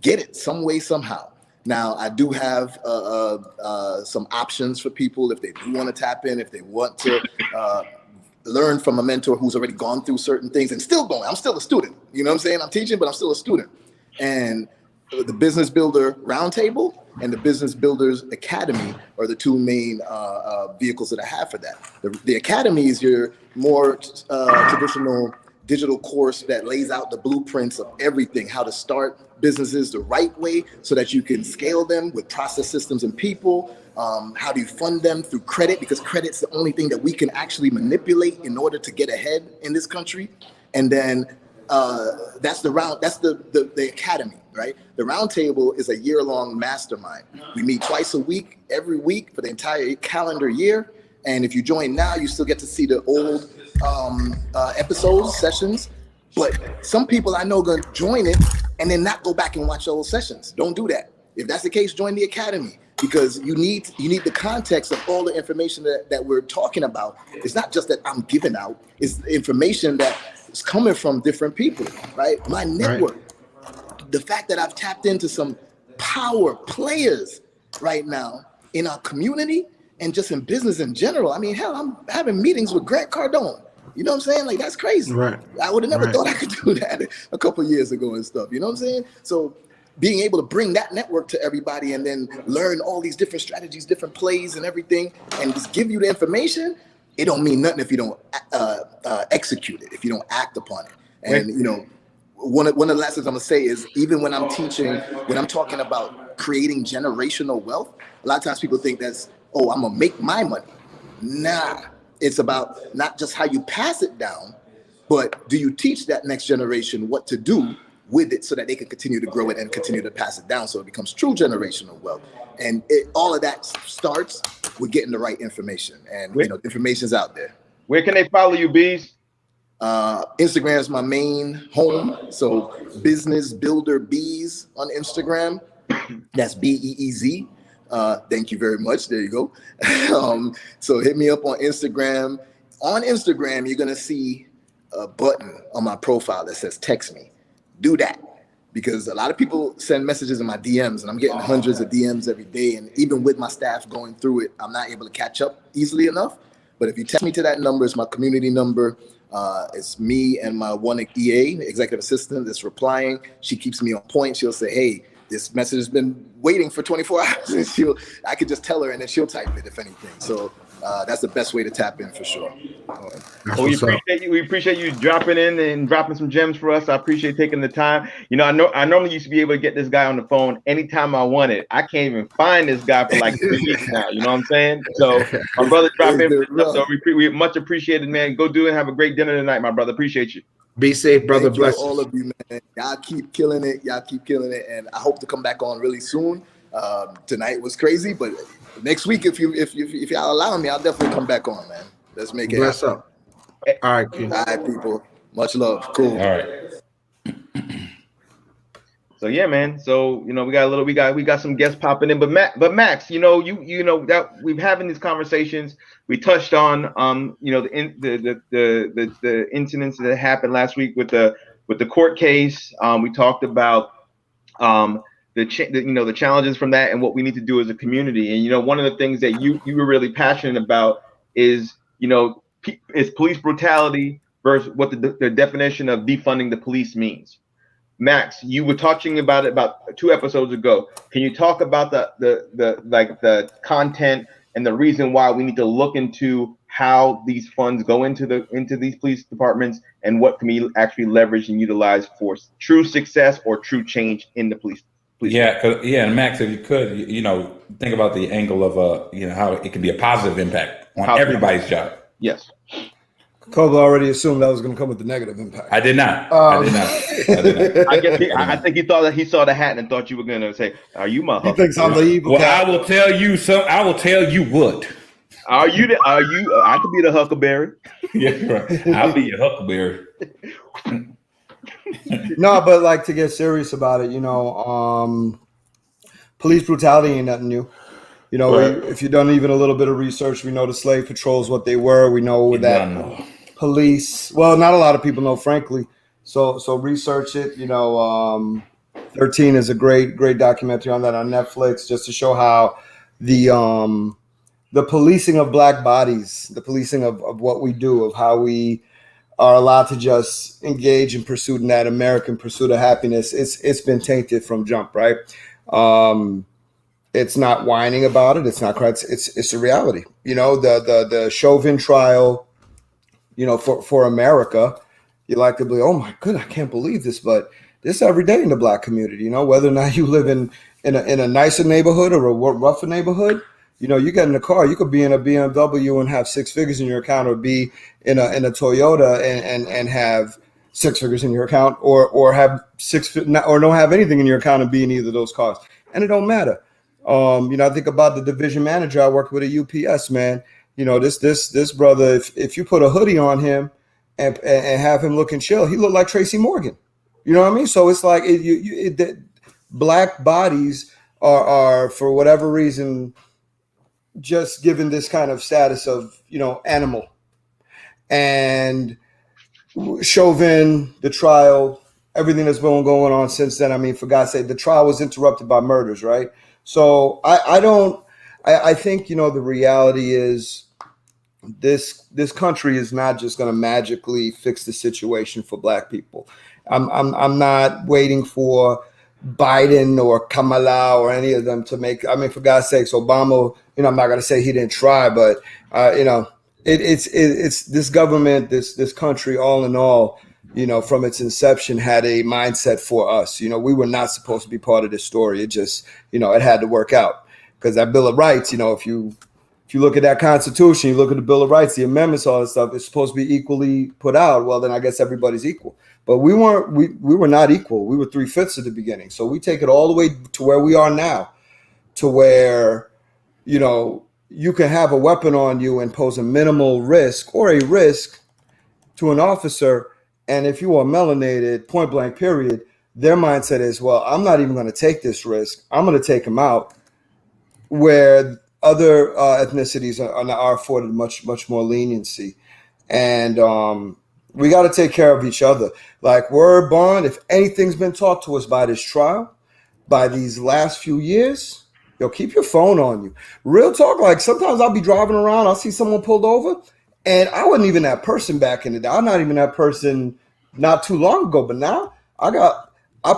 get it some way, somehow. Now, I do have some options for people if they do want to tap in, if they want to learn from a mentor who's already gone through certain things and still going. I'm still a student. You know what I'm saying? I'm teaching, but I'm still a student. And the Business Builder Roundtable and the Business Builders Academy are the two main vehicles that I have for that. The Academy is your more traditional digital course that lays out the blueprints of everything, how to start businesses the right way so that you can scale them with process, systems, and people. How do you fund them through credit? Because credit's the only thing that we can actually manipulate in order to get ahead in this country. And then that's the academy, right? The roundtable is a year-long mastermind. We meet twice a week, every week for the entire calendar year. And if you join now, you still get to see the old episodes, sessions. But some people I know are going to join it and then not go back and watch old sessions. Don't do that. If that's the case, join the academy, because you need the context of all the information that we're talking about. It's not just that I'm giving out. It's information that is coming from different people, right? My network. Right. The fact that I've tapped into some power players right now in our community and just in business in general. I mean, hell, I'm having meetings with Grant Cardone. You know what I'm saying? Like, that's crazy. Right. I would have never thought I could do that a couple of years ago and stuff. You know what I'm saying? So being able to bring that network to everybody and then learn all these different strategies, different plays and everything, and just give you the information, it don't mean nothing if you don't execute it, if you don't act upon it. And, you know, one of the lessons I'm gonna say is, even when I'm teaching, when I'm talking about creating generational wealth, a lot of times people think that's, oh, I'm gonna make my money. Nah, it's about not just how you pass it down, but do you teach that next generation what to do with it so that they can continue to grow it and continue to pass it down so it becomes true generational wealth. And all of that starts with getting the right information. And, you know, the information's out there. Where can they follow you, Bees? Instagram is my main home. So Business Builder Bees on Instagram. That's BEEZ. Thank you very much. There you go. So hit me up on Instagram. On Instagram, you're going to see a button on my profile that says text me. Do that, because a lot of people send messages in my DMs, and I'm getting hundreds of DMs every day. And even with my staff going through it, I'm not able to catch up easily enough. But if you text me to that number, it's my community number. It's me and my one EA, executive assistant, that's replying. She keeps me on point. She'll say, hey, this message has been waiting for 24 hours. And I could just tell her, and then she'll type it if anything. So that's the best way to tap in for sure. Well, we appreciate you dropping in and dropping some gems for us. I appreciate taking the time. You know, I normally used to be able to get this guy on the phone anytime I wanted. I can't even find this guy for like 3 weeks now. You know what I'm saying? So my brother dropped in. So we much appreciated, man. Go do it and have a great dinner tonight, my brother. Appreciate you. Be safe, brother. Bless all of you, man. Y'all keep killing it. And I hope to come back on really soon. Tonight was crazy, but next week, if y'all allow me, I'll definitely come back on, man. Let's make it Bless happen. up. All right, King. All right, people. Much love. Cool. All right. So yeah, man. So you know, we got some guests popping in, but Max, you know that we've having these conversations. We touched on you know, the incidents that happened last week with the court case. We talked about the challenges from that and what we need to do as a community. And you know, one of the things that you were really passionate about is, you know, is police brutality versus what the definition of defunding the police means. Max, you were talking about it about 2 episodes ago. Can you talk about the content and the reason why we need to look into how these funds go into these police departments and what can be actually leveraged and utilized for true success or true change in the police? Yeah, and Max, if you could, you know, think about the angle of you know, how it can be a positive impact on everybody's job. Yes. Kobe already assumed that was going to come with the negative impact. I did not. I guess I think he thought that he saw the hat and thought you were going to say, "Are you my?" He thinks I'm the evil. Well, cat. I will tell you what. Are you? I could be the Huckleberry. Yeah, right. I'll be your Huckleberry. No, but like, to get serious about it, you know, police brutality ain't nothing new. You know, Right. if you've done even a little bit of research, we know the slave patrols, what they were. We know that police, well, not a lot of people know, frankly. So research it. You know, 13 is a great documentary on that on Netflix, just to show how the policing of black bodies, the policing of what we do, of how we are allowed to just engage in pursuit in that American pursuit of happiness. It's been tainted from jump, right? It's not whining about it. It's not cry. It's a reality. You know, the Chauvin trial, you know, for America, you like to be, oh my goodness, I can't believe this, but this every day in the black community, you know, whether or not you live in a nicer neighborhood or a rougher neighborhood, you know, you get in a car, you could be in a BMW and have 6 figures in your account, or be in a Toyota and have 6 figures in your account, or have or don't have anything in your account and be in either of those cars. And it don't matter. You know, I think about the division manager I worked with at UPS, man. You know, this brother, if you put a hoodie on him and have him looking chill, he looked like Tracy Morgan. You know what I mean? So it's like black bodies are for whatever reason just given this kind of status of, you know, animal. And Chauvin, the trial, everything that's been going on since then. I mean, for God's sake, the trial was interrupted by murders, right? So I I think, the reality is this country is not just going to magically fix the situation for Black people. I'm not waiting for Biden or Kamala or any of them to make. I mean, for God's sakes, Obama. I'm not going to say he didn't try, but it's this government, this country, all in all. From its inception, had a mindset for us. We were not supposed to be part of this story. It just, it had to work out because that Bill of Rights. If you look at that Constitution, you look at the Bill of Rights, the amendments, all that stuff, it's supposed to be equally put out. Well, then I guess everybody's equal. But we weren't. We were not equal. We were 3/5 at the beginning. So we take it all the way to where we are now, to where, you can have a weapon on you and pose a minimal risk or a risk to an officer. And if you are melanated, point blank, period, their mindset is, well, I'm not even going to take this risk. I'm going to take him out. Where other ethnicities are afforded much more leniency. And we got to take care of each other. Like word bond, if anything's been taught to us by this trial, by these last few years, keep your phone on you. Real talk, like sometimes I'll be driving around, I'll see someone pulled over, and I wasn't even that person back in the day. I'm not even that person not too long ago, but now I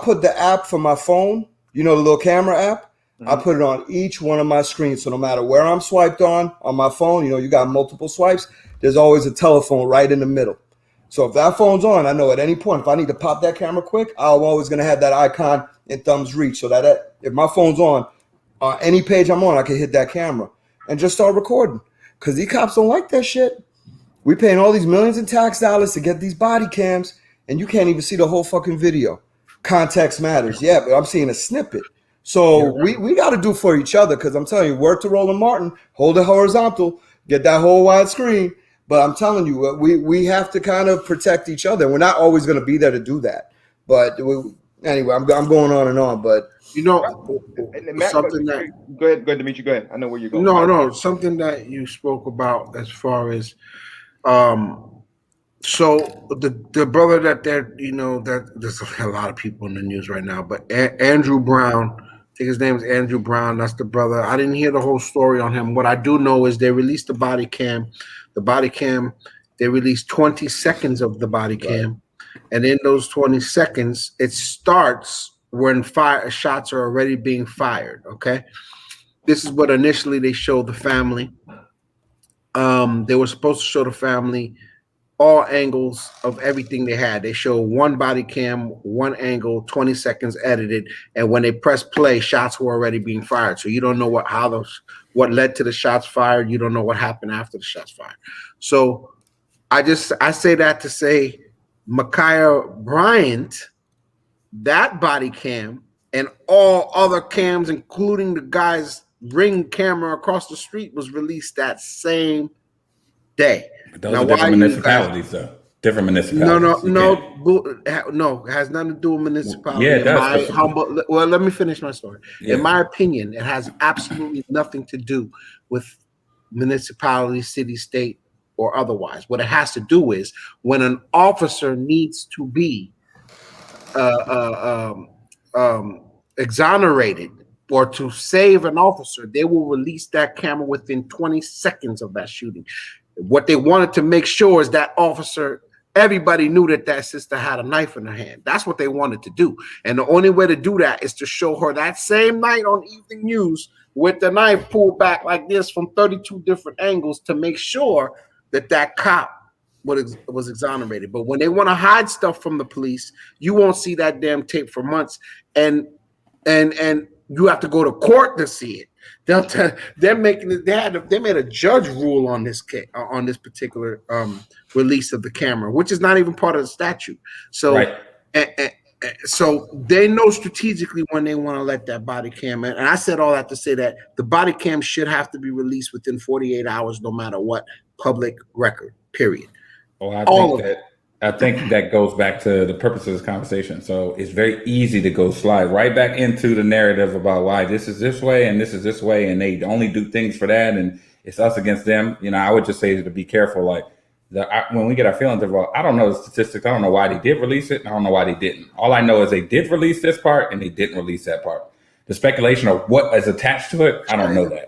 put the app for my phone, the little camera app, I put it on each one of my screens. So no matter where I'm swiped on my phone, you got multiple swipes, there's always a telephone right in the middle. So if that phone's on, I know at any point, if I need to pop that camera quick, I'm always going to have that icon in thumb's reach. So that if my phone's on, any page I'm on, I can hit that camera and just start recording. Because these cops don't like that shit. We paying all these millions in tax dollars to get these body cams, and you can't even see the whole fucking video. Context matters. Yeah, but I'm seeing a snippet. So we got to do for each other, because I'm telling you, word to Roland Martin, hold it horizontal, get that whole wide screen. But I'm telling you, we have to kind of protect each other. We're not always going to be there to do that. But anyway, I'm going on and on. But Matt, something that go ahead, Dimitri. Go ahead. I know where you're going. No, something that you spoke about as far as so the brother that that there's a lot of people in the news right now, but Andrew Brown. I think his name is Andrew Brown. That's the brother. I didn't hear the whole story on him. What I do know is they released the body cam. The body cam, they released 20 seconds of the body cam. Right. And in those 20 seconds, it starts when shots are already being fired, okay? This is what initially they showed the family. They were supposed to show the family all angles of everything they had. They show one body cam, one angle, 20 seconds edited, and when they press play, shots were already being fired. So you don't know what led to the shots fired. You don't know what happened after the shots fired. So I say that to say Ma'Khia Bryant, that body cam and all other cams, including the guy's Ring camera across the street, was released that same day. But those are different municipalities, though. Different municipalities. No, it has nothing to do with municipality. Yeah, it does. Well, let me finish my story. Yeah. In my opinion, it has absolutely nothing to do with municipality, city, state, or otherwise. What it has to do is when an officer needs to be exonerated or to save an officer, they will release that camera within 20 seconds of that shooting. What they wanted to make sure is that officer, everybody knew that sister had a knife in her hand. That's what they wanted to do. And the only way to do that is to show her that same night on evening news with the knife pulled back like this from 32 different angles to make sure that cop was exonerated. But when they want to hide stuff from the police, you won't see that damn tape for months. And you have to go to court to see it. They made a judge rule on this case, on this particular release of the camera, which is not even part of the statute. So, right. So they know strategically when they want to let that body cam in. And I said all that to say that the body cam should have to be released within 48 hours, no matter what, public record, period. I think that goes back to the purpose of this conversation. So it's very easy to go slide right back into the narrative about why this is this way and this is this way, and they only do things for that, and it's us against them. I would just say to be careful. Like when we get our feelings involved, I don't know the statistics. I don't know why they did release it, and I don't know why they didn't. All I know is they did release this part and they didn't release that part. The speculation of what is attached to it, I don't know that.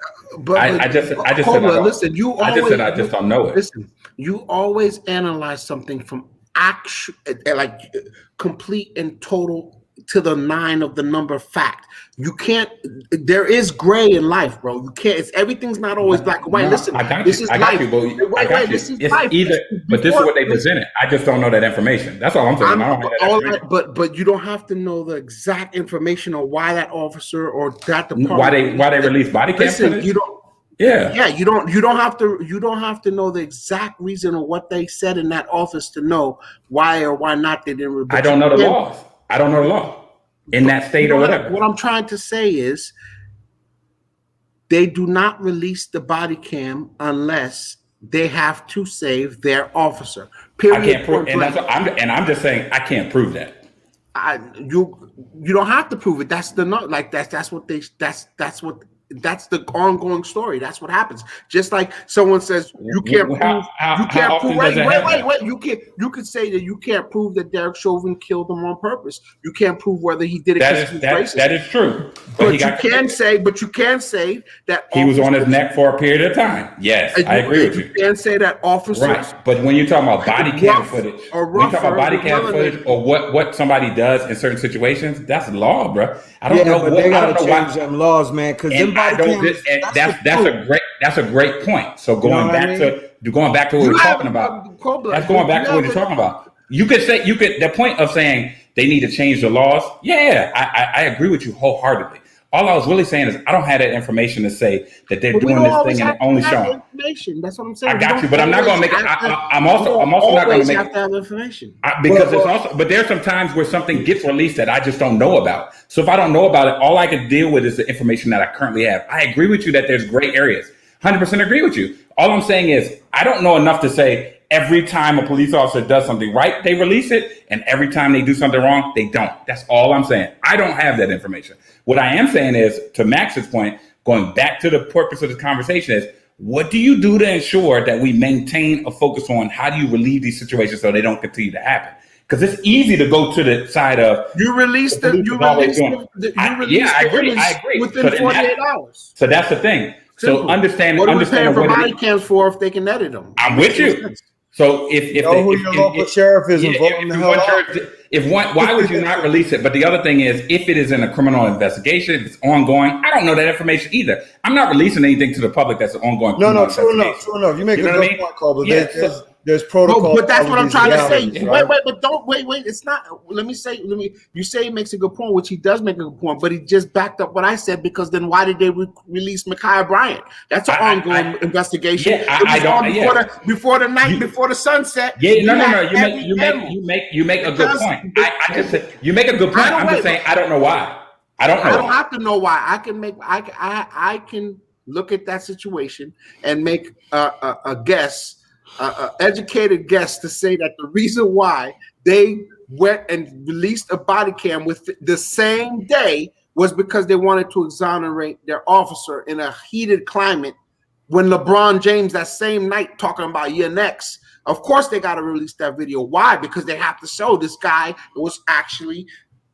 I just said I just don't know it. Listen, you always analyze something from actual, like complete and total to the 9 of the number fact. You can't. There is gray in life, bro. You can't. Everything's not always black and white. No, Listen, I got this you. is I got life. you, but I got you. This is It's life. either, but this is what they presented. I just don't know that information. That's all I'm saying. I don't have that information. But you don't have to know the exact information on why that officer or that department. Why they released body cam footage? You don't. Yeah. You don't have to know the exact reason of what they said in that office to know why or why not they didn't. I don't know the laws. I don't know the law in that state or whatever. What I'm trying to say is they do not release the body cam unless they have to save their officer. Period. I can't prove, and I'm just saying I can't prove that. You don't have to prove it. That's the the ongoing story. That's what happens. Just like someone says you can't prove. Wait. You could say that you can't prove that Derek Chauvin killed him on purpose. You can't prove whether he did it. That is true. But you can say that he was on his neck for a period of time. Yes, I agree with you. You can say that officers. Right. But when you talk about body cam footage, or what somebody does in certain situations, that's law, bro. I don't know. But they gotta change them laws, man. Because that's a great point. So going back to what we're talking about. That's going back to what you're talking about. The point of saying they need to change the laws. Yeah, I agree with you wholeheartedly. All I was really saying is I don't have that information to say that they're doing this thing and only showing. That's what I'm saying. I got you, but I'm not going to make it. I'm also not going to make have to have information because it's also. But there's some times where something gets released that I just don't know about. So if I don't know about it, all I can deal with is the information that I currently have. I agree with you that there's gray areas. 100% agree with you. All I'm saying is I don't know enough to say every time a police officer does something right, they release it, and every time they do something wrong, they don't. That's all I'm saying. I don't have that information. What I am saying is, to Max's point, going back to the purpose of this conversation is, what do you do to ensure that we maintain a focus on how do you relieve these situations so they don't continue to happen? Because it's easy to go to the side of I agree. Within 48 hours. So that's the thing. Simple. So understand. What are we paying for body cams for if they can edit them? I'm with you. So if your local sheriff is involved, why would you not release it? But the other thing is, if it is in a criminal investigation, if it's ongoing, I don't know that information either. I'm not releasing anything to the public that's an ongoing. True enough. You make a good point, Cole. But there's protocol. But that's what I'm trying to say. Right? Wait. It's not. You say he makes a good point, which he does make a good point, but he just backed up what I said, because then why did they release Ma'Khia Bryant? That's an ongoing investigation. Before the sunset. Yeah, you make a good point. I just said you make a good point. I'm just saying I don't know why. I don't have to know why. I can look at that situation and make a guess. Educated guess to say that the reason why they went and released a body cam with the same day was because they wanted to exonerate their officer in a heated climate when LeBron James that same night talking about you're next. Of course they got to release that video. Why? Because they have to show this guy was actually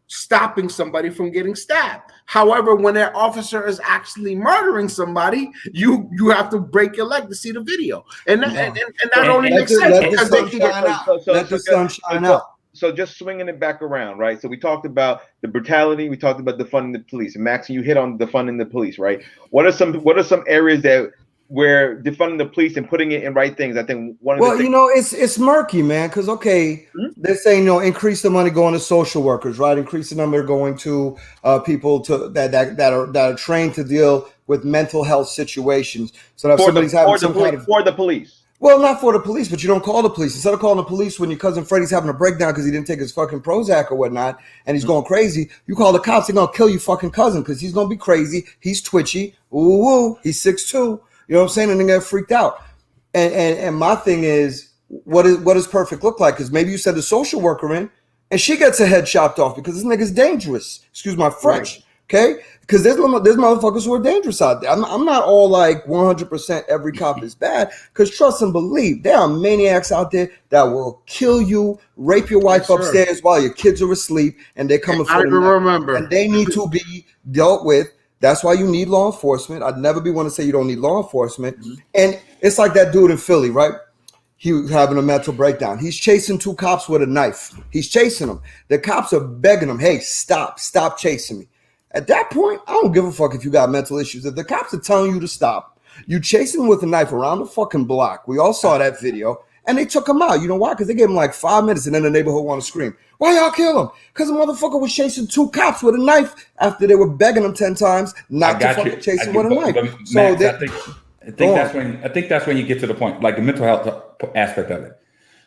stopping somebody from getting stabbed. However, when their officer is actually murdering somebody, you have to break your leg to see the video, and that only makes sense because they can let the sun shine out. So just swinging it back around, right? So we talked about the brutality, we talked about defunding the police, and Max, you hit on defunding the police, right? What are some areas that where defunding the police and putting it in right things? I think it's murky, man. Because they're saying increase the money going to social workers, right? Increase the number going to people that are trained to deal with mental health situations. So that if somebody's having some kind of for the police. Well, not for the police, but you don't call the police. Instead of calling the police when your cousin Freddie's having a breakdown because he didn't take his fucking Prozac or whatnot, and he's going crazy, you call the cops. They're gonna kill your fucking cousin because he's gonna be crazy. He's twitchy. Ooh, he's 6'2". You know what I'm saying? And they get freaked out. And my thing is, what does perfect look like? Because maybe you send a social worker in, and she gets her head chopped off because this nigga's dangerous. Excuse my French. Okay, because there's motherfuckers who are dangerous out there. I'm not all like 100% every cop is bad. Because trust and believe, there are maniacs out there that will kill you, rape your wife upstairs while your kids are asleep, and they're coming for the remember. And they need to be dealt with. That's why you need law enforcement. I'd never be one to say you don't need law enforcement. Mm-hmm. And it's like that dude in Philly, right? He was having a mental breakdown. He's chasing 2 cops with a knife. He's chasing them. The cops are begging him, hey, stop chasing me. At that point, I don't give a fuck if you got mental issues. If the cops are telling you to stop, you chasing him with a knife around the fucking block. We all saw that video. And they took him out. You know why? Because they gave him like 5 minutes and then the neighborhood want to scream. Why y'all kill him? Because the motherfucker was chasing 2 cops with a knife after they were begging him 10 times not to fucking chase him with a knife. So Max, I think that's when you get to the point, like the mental health aspect of it.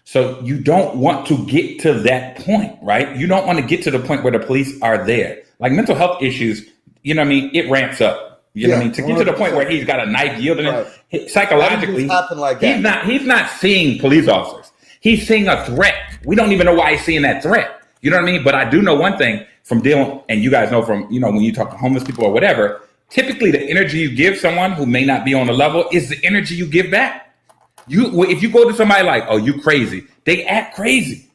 So you don't want to get to that point, right? You don't want to get to the point where the police are there. Like mental health issues, you know what I mean? It ramps up. You know what I mean? To get to the point where he's got a knife yielding him, psychologically, like he's not seeing police officers. He's seeing a threat. We don't even know why he's seeing that threat. You know what I mean? But I do know one thing from dealing, and you guys know from, you know, when you talk to homeless people or whatever, typically the energy you give someone who may not be on the level is the energy you give back. If you go to somebody like, oh, you crazy, they act crazy.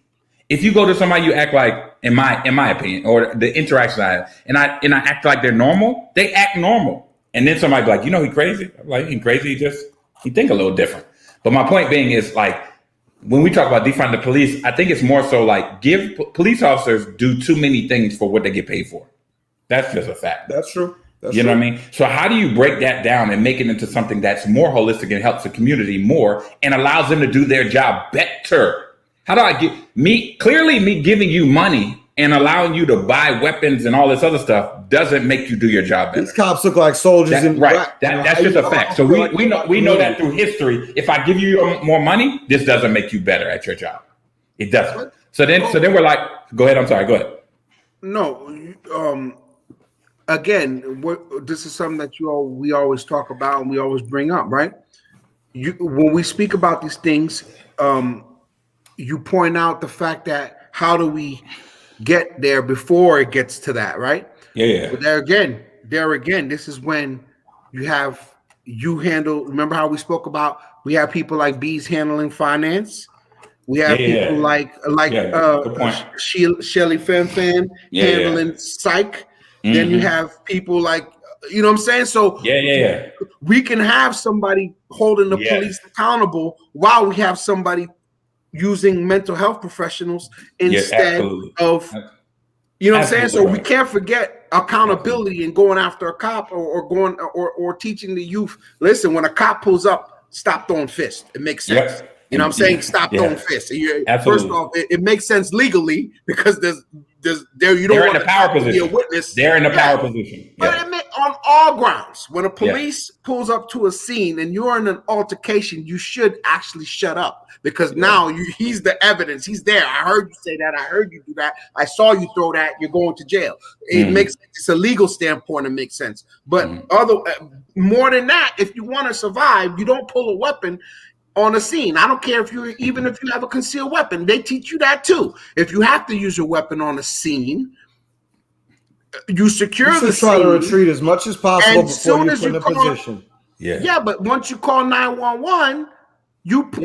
If you go to somebody you act like, in my opinion, or the interaction I have, and I act like they're normal, they act normal. And then somebody be like, you know, he crazy. I'm like, he crazy. He think a little different. But my point being is like, when we talk about defund the police, I think it's more so like give police officers do too many things for what they get paid for. That's just a fact. That's true. You know what I mean? So how do you break that down and make it into something that's more holistic and helps the community more and allows them to do their job better? How do I get me giving you money and allowing you to buy weapons and all this other stuff doesn't make you do your job better? These cops look like soldiers in right. That's just a fact. So we know that through history. If I give you more money, this doesn't make you better at your job. It doesn't. So then we're like, go ahead. I'm sorry. Go ahead. No. Again, this is something that we always talk about and we always bring up, right? When we speak about these things, you point out the fact that how do we get there before it gets to that, right? Yeah. But there again, this is when you handle. Remember how we spoke about? We have people like Bees handling finance. We have people like Shelly Fan handling psych. Mm-hmm. Then you have people like, you know what I'm saying? So we can have somebody holding the police accountable while we have somebody using mental health professionals instead of, you know what I'm saying? So we can't forget accountability and going after a cop or teaching the youth, listen, when a cop pulls up, stop throwing fists. It makes sense. Yep. You know what I'm saying? Stop throwing fists. First off, it makes sense legally because you don't want to be a witness. They're in the power position. But on all grounds, when a police pulls up to a scene and you're in an altercation, you should actually shut up because now he's the evidence. He's there. I heard you say that. I heard you do that. I saw you throw that. You're going to jail. It's a legal standpoint. It makes sense. But more than that, if you want to survive, you don't pull a weapon on a scene. I don't care if you have a concealed weapon. They teach you that too. If you have to use your weapon on a scene, you secure the scene. Try to retreat as much as possible before you put in a position. Yeah, but once you call 911,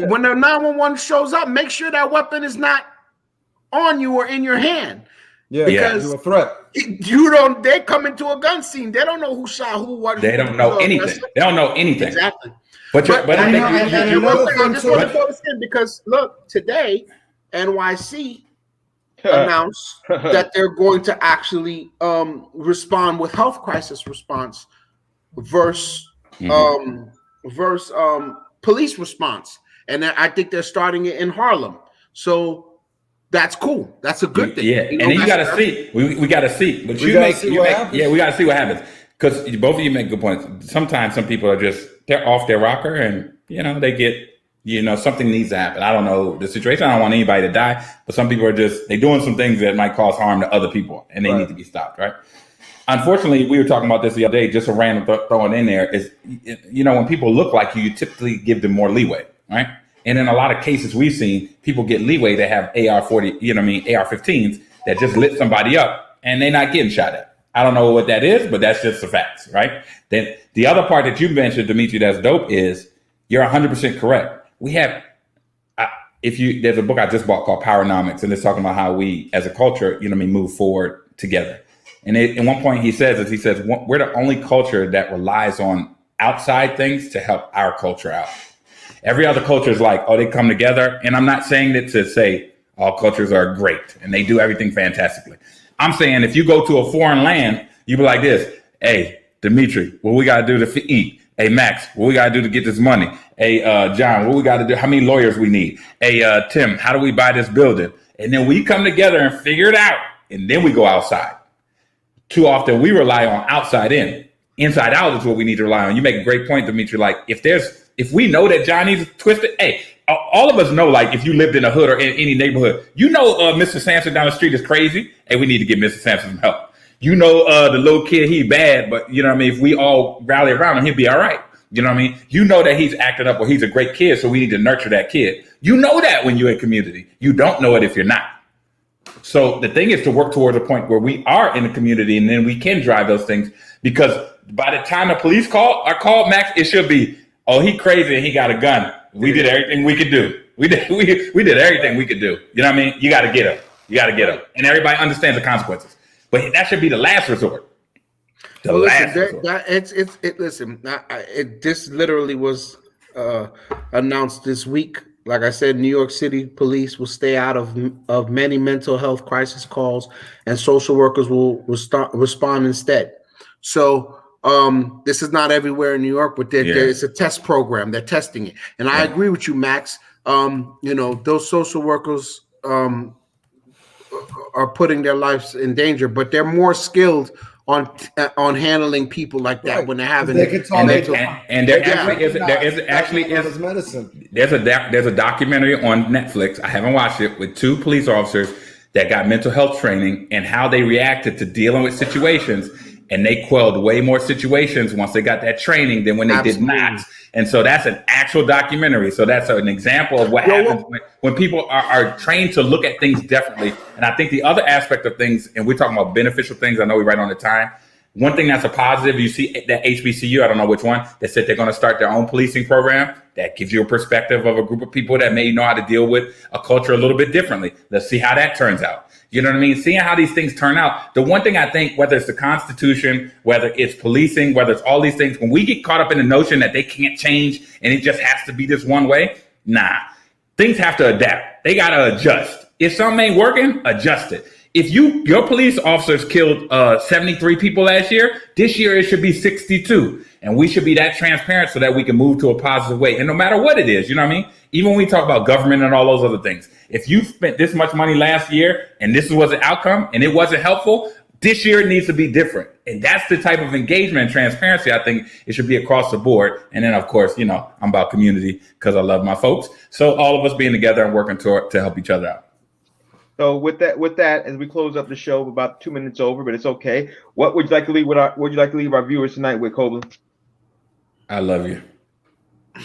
when the 911 shows up, make sure that weapon is not on you or in your hand. Yeah, because you're a threat. They come into a gun scene. They don't know who shot who. What? They don't know anything. They don't know anything. Exactly. But I just want to throw this in because look, today NYC announced that they're going to actually respond with health crisis response versus police response, and I think they're starting it in Harlem. So that's cool. That's a good thing. Yeah, and then you got to see. We got to see. But we got to see what happens. Because both of you make good points. Sometimes some people are they're off their rocker and, they get, something needs to happen. I don't know the situation. I don't want anybody to die. But some people are they're doing some things that might cause harm to other people and they need to be stopped, right? Unfortunately, we were talking about this the other day, just a random throwing in there is, when people look like you typically give them more leeway, right? And in a lot of cases we've seen, people get leeway that have AR-40, AR-15s that just lit somebody up and they're not getting shot at. I don't know what that is, but that's just the facts, right? Then the other part that you mentioned, Dimitri, that's dope is you're 100% correct. We have, there's a book I just bought called Powernomics, and it's talking about how we as a culture, move forward together. And at one point he says, we're the only culture that relies on outside things to help our culture out. Every other culture is like, oh, they come together. And I'm not saying that to say all cultures are great and they do everything fantastically. I'm saying if you go to a foreign land, you be like this, hey, Dimitri, what we got to do to eat? Hey, Max, what we got to do to get this money? Hey, John, what we got to do? How many lawyers we need? Hey, Tim, how do we buy this building? And then we come together and figure it out. And then we go outside. Too often we rely on outside in. Inside out is what we need to rely on. You make a great point, Dimitri. Like if we know that Johnny's twisted, hey, all of us know, like if you lived in a hood or in any neighborhood, Mr. Sampson down the street is crazy. Hey, we need to give Mr. Sampson some help. The little kid, he bad, but if we all rally around him, he'll be all right. That he's acting up or he's a great kid, so we need to nurture that kid. You know that when you're in community. You don't know it if you're not. So the thing is to work towards a point where we are in the community and then we can drive those things, because by the time the police are called, Max, it should be, oh, he crazy and he got a gun. We did everything we could do. We did everything we could do. You know what I mean? You got to get him. And everybody understands the consequences. But that should be the last resort. This literally was announced this week. Like I said, New York City police will stay out of many mental health crisis calls, and social workers will respond instead. So this is not everywhere in New York, but there's a test program. They're testing it. And I agree with you, Max. Those social workers are putting their lives in danger, but they're more skilled on handling people like that when they're having there's a documentary on Netflix. I haven't watched it, with 2 police officers that got mental health training and how they reacted to dealing with situations. And they quelled way more situations once they got that training than when they did not. And so that's an actual documentary. So that's an example of what happens when people are trained to look at things differently. And I think the other aspect of things, and we're talking about beneficial things, I know we're right on the time. One thing that's a positive, you see that HBCU, I don't know which one, that said they're going to start their own policing program. That gives you a perspective of a group of people that may know how to deal with a culture a little bit differently. Let's see how that turns out. You know what I mean? Seeing how these things turn out. The one thing I think, whether it's the Constitution, whether it's policing, whether it's all these things, when we get caught up in the notion that they can't change and it just has to be this one way, things have to adapt. They got to adjust. If something ain't working, adjust it. If your police officers killed 73 people last year, this year it should be 62. And we should be that transparent so that we can move to a positive way. And no matter what it is, you know what I mean? Even when we talk about government and all those other things, if you spent this much money last year and this was the outcome and it wasn't helpful, this year it needs to be different. And that's the type of engagement and transparency I think it should be across the board. And then, of course, I'm about community because I love my folks. So all of us being together and working to help each other out. So with that, as we close up the show, about 2 minutes over, but it's okay. What would you like to leave our viewers tonight with, Copeland? I love you.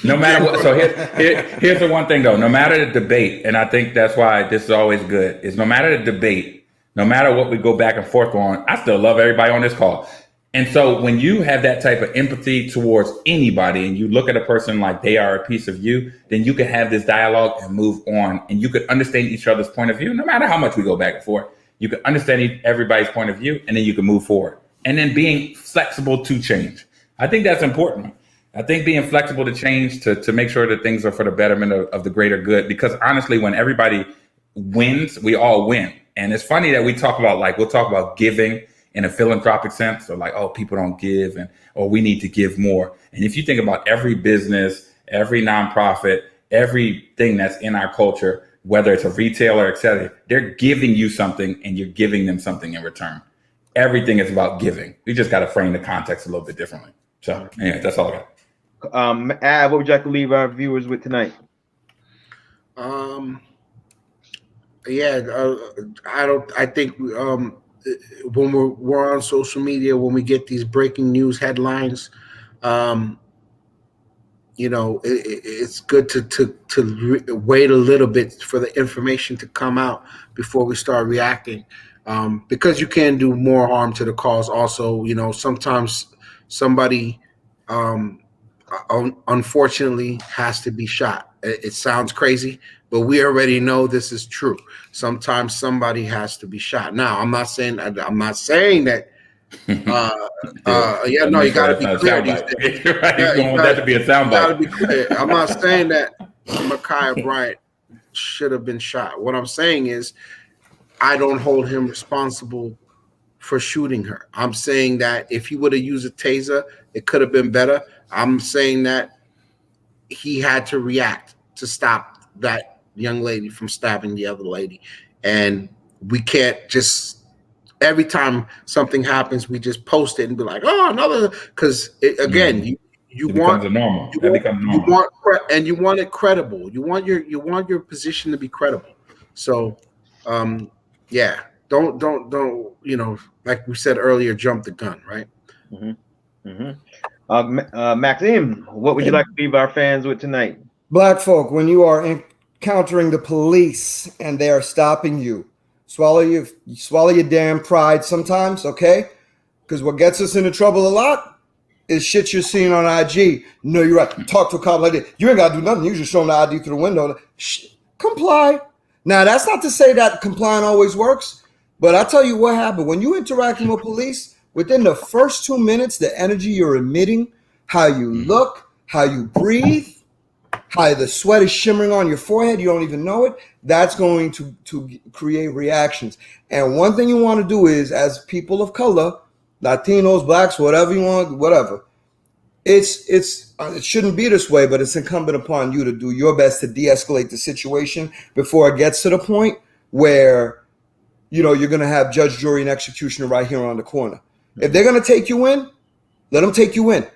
No matter what. So here's the one thing though. No matter the debate, and I think that's why this is always good, is no matter the debate, no matter what we go back and forth on, I still love everybody on this call. And so when you have that type of empathy towards anybody and you look at a person like they are a piece of you, then you can have this dialogue and move on, and you could understand each other's point of view. No matter how much we go back and forth, you can understand everybody's point of view, and then you can move forward. And then being flexible to change. I think that's important. I think being flexible to change to make sure that things are for the betterment of the greater good, because honestly, when everybody wins, we all win. And it's funny that we'll talk about giving in a philanthropic sense, or like, oh, people don't give, or we need to give more. And if you think about every business, every nonprofit, everything that's in our culture, whether it's a retailer, et cetera, they're giving you something and you're giving them something in return. Everything is about giving. We just got to frame the context a little bit differently. So anyway, that's all I got. Av, what would you like to leave our viewers with tonight? I think when we're on social media, when we get these breaking news headlines, it's good to wait a little bit for the information to come out before we start reacting. because you can do more harm to the cause. Also, you know, sometimes somebody unfortunately has to be shot. It sounds crazy, but we already know this is true. Sometimes somebody has to be shot. Now, I'm not saying that. Yeah, no, you got to be clear these days. Right, Yeah, you don't want that to be a soundbite. got to be clear. I'm not saying that Ma'Khia Bryant should have been shot. What I'm saying is, I don't hold him responsible for shooting her. I'm saying that if he would have used a taser, it could have been better. I'm saying that he had to react to stop that young lady from stabbing the other lady. And we can't just every time something happens, we just post it and be like, "Oh, another." Because again, you it want becomes normal. You want it credible. You want your position to be credible. So, yeah, don't you know, like we said earlier, jump the gun, right? Maxime, what would you like to leave our fans with tonight? Black folk, when you are encountering the police and they are stopping you, swallow your damn pride sometimes, okay? Because what gets us into trouble a lot is shit you're seeing on IG. No, you're right. Talk to a cop like that. You ain't got to do nothing. You just show them the ID through the window. Comply. Now, that's not to say that complying always works, but I tell you what happened. When you interacting with police, within the first 2 minutes, the energy you're emitting, how you look, how you breathe, how the sweat is shimmering on your forehead, you don't even know it, that's going to create reactions. And one thing you want to do is, as people of color, Latinos, blacks, whatever you want, whatever, it shouldn't be this way, but it's incumbent upon you to do your best to de-escalate the situation before it gets to the point where, you know, you're going to have judge, jury, and executioner right here on the corner. If they're going to take you in, let them take you in.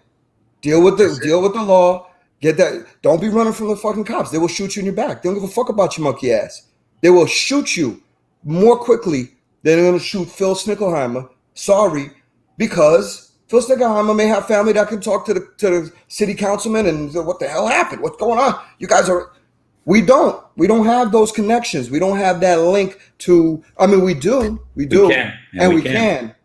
Deal with the law. Get that. Don't be running from the fucking cops. They will shoot you in your back. They don't give a fuck about your monkey ass. They will shoot you more quickly than they're going to shoot Phil Snickelheimer. Sorry, because Phil Snickelheimer may have family that can talk to the city councilman and say, what the hell happened? What's going on? You guys are. We don't have those connections. We don't have that link to. I mean, we do. We can.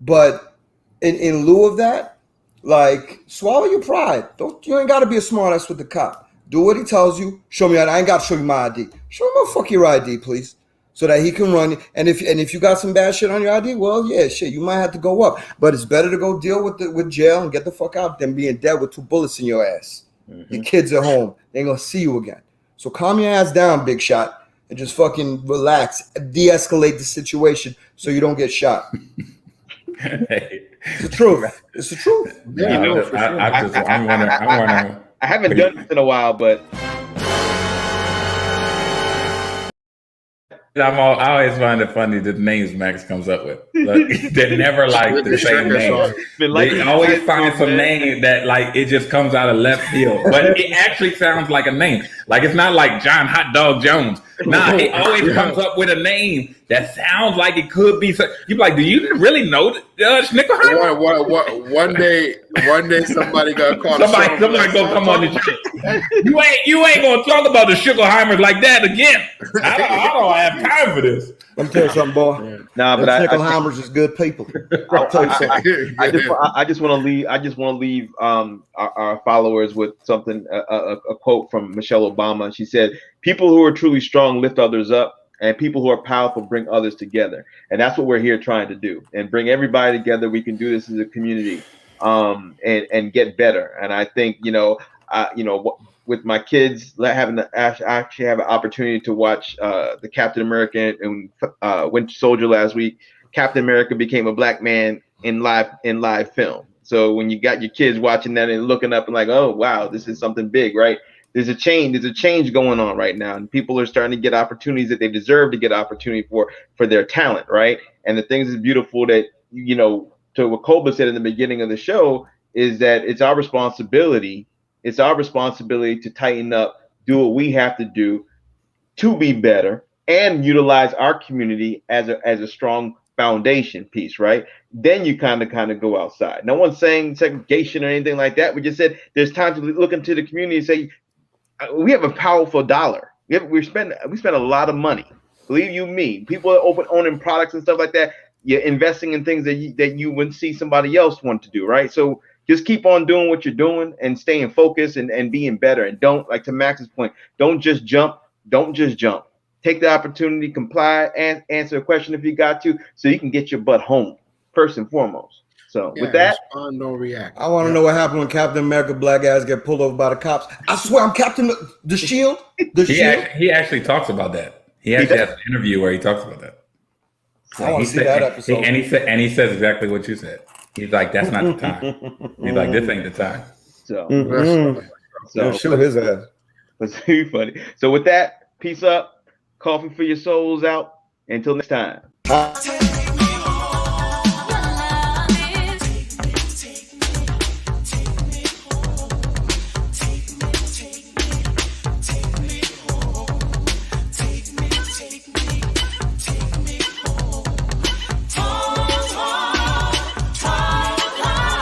But in lieu of that, like, swallow your pride. You ain't got to be a smart ass with the cop. Do what he tells you. Show me. I ain't got to show you my ID. Show him a fuck your ID, please, so that he can run. And if you got some bad shit on your ID, well, yeah, shit, you might have to go up. But it's better to go deal with jail and get the fuck out than being dead with 2 bullets in your ass. Your kids at home, they ain't gonna see you again. So calm your ass down, big shot, and just fucking relax, de-escalate the situation so you don't get shot. Hey. It's the truth. It's the truth. Yeah, I haven't done this in a while, but I always find it funny the names Max comes up with. Like, they're never like the same name. They always find some name that like it just comes out of left field, but it actually sounds like a name. Like, it's not like John Hot Dog Jones. Nah, it always comes up with a name that sounds like it could be. You're like, do you really know Schnickelheimer? One day somebody got caught. Somebody gonna come on the show. You ain't gonna talk about the Schnickelheimers like that again. I don't have time for this. Let me tell you something, boy. Nah, but Schnickelheimers is good people. I'll tell you something. I just want to leave our followers with something, a quote from Michelle Obama. She said, "People who are truly strong lift others up, and people who are powerful bring others together." And that's what we're here trying to do, and bring everybody together. We can do this as a community, and get better. And I think, with my kids having to actually have an opportunity to watch the Captain America and Winter Soldier last week. Captain America became a black man in live film. So when you got your kids watching that and looking up and like, oh wow, this is something big, right? There's a change going on right now, and people are starting to get opportunities that they deserve to get opportunity for their talent, right? And the things is beautiful that, to what Koba said in the beginning of the show, is that it's our responsibility to tighten up, do what we have to do to be better, and utilize our community as a strong foundation piece, right? Then you kind of go outside. No one's saying segregation or anything like that. We just said there's time to look into the community and say, we have a powerful dollar. We spend a lot of money. Believe you me, people are owning products and stuff like that. You're investing in things that you wouldn't see somebody else want to do, right? So just keep on doing what you're doing and staying focused and being better. And don't, like to Max's point, don't just jump. Don't just jump. Take the opportunity, comply, and answer a question if you got to, so you can get your butt home first and foremost. So with that, respond, don't react. I want to know what happened when Captain America black guys get pulled over by the cops. I swear I'm Captain the Shield. He actually talks about that. He actually has an interview where he talks about that. I want to see that episode. And he says exactly what you said. He's like, that's not the time. He's like, this ain't the time. So shoot his ass. That's really funny. So with that, peace up. Coffee for your souls out. Until next time.